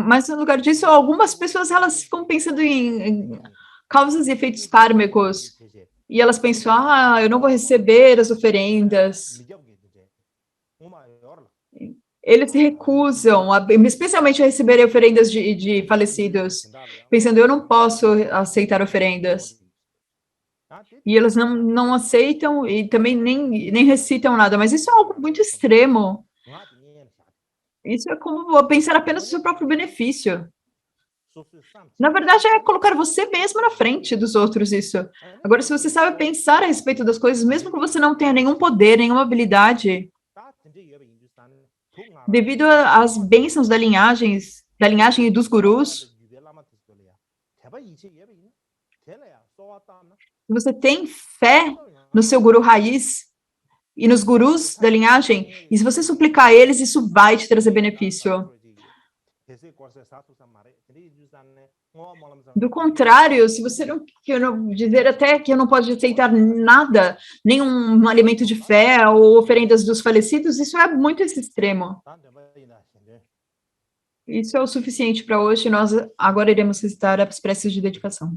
Mas, no lugar disso, algumas pessoas elas ficam pensando em causas e efeitos kármicos. E elas pensam, eu não vou receber as oferendas. Eles se recusam, especialmente a receber oferendas de falecidos, pensando, eu não posso aceitar oferendas. E eles não aceitam e também nem recitam nada, mas isso é algo muito extremo. Isso é como pensar apenas no seu próprio benefício. Na verdade, é colocar você mesmo na frente dos outros, isso. Agora, se você sabe pensar a respeito das coisas, mesmo que você não tenha nenhum poder, nenhuma habilidade, devido às bênçãos da linhagem e dos gurus, você tem fé no seu guru raiz e nos gurus da linhagem, e se você suplicar a eles, isso vai te trazer benefício. Do contrário, se você não dizer até que eu não posso aceitar nada, nenhum alimento de fé ou oferendas dos falecidos, isso é muito esse extremo. Isso é o suficiente para hoje. Nós agora iremos recitar as preces de dedicação.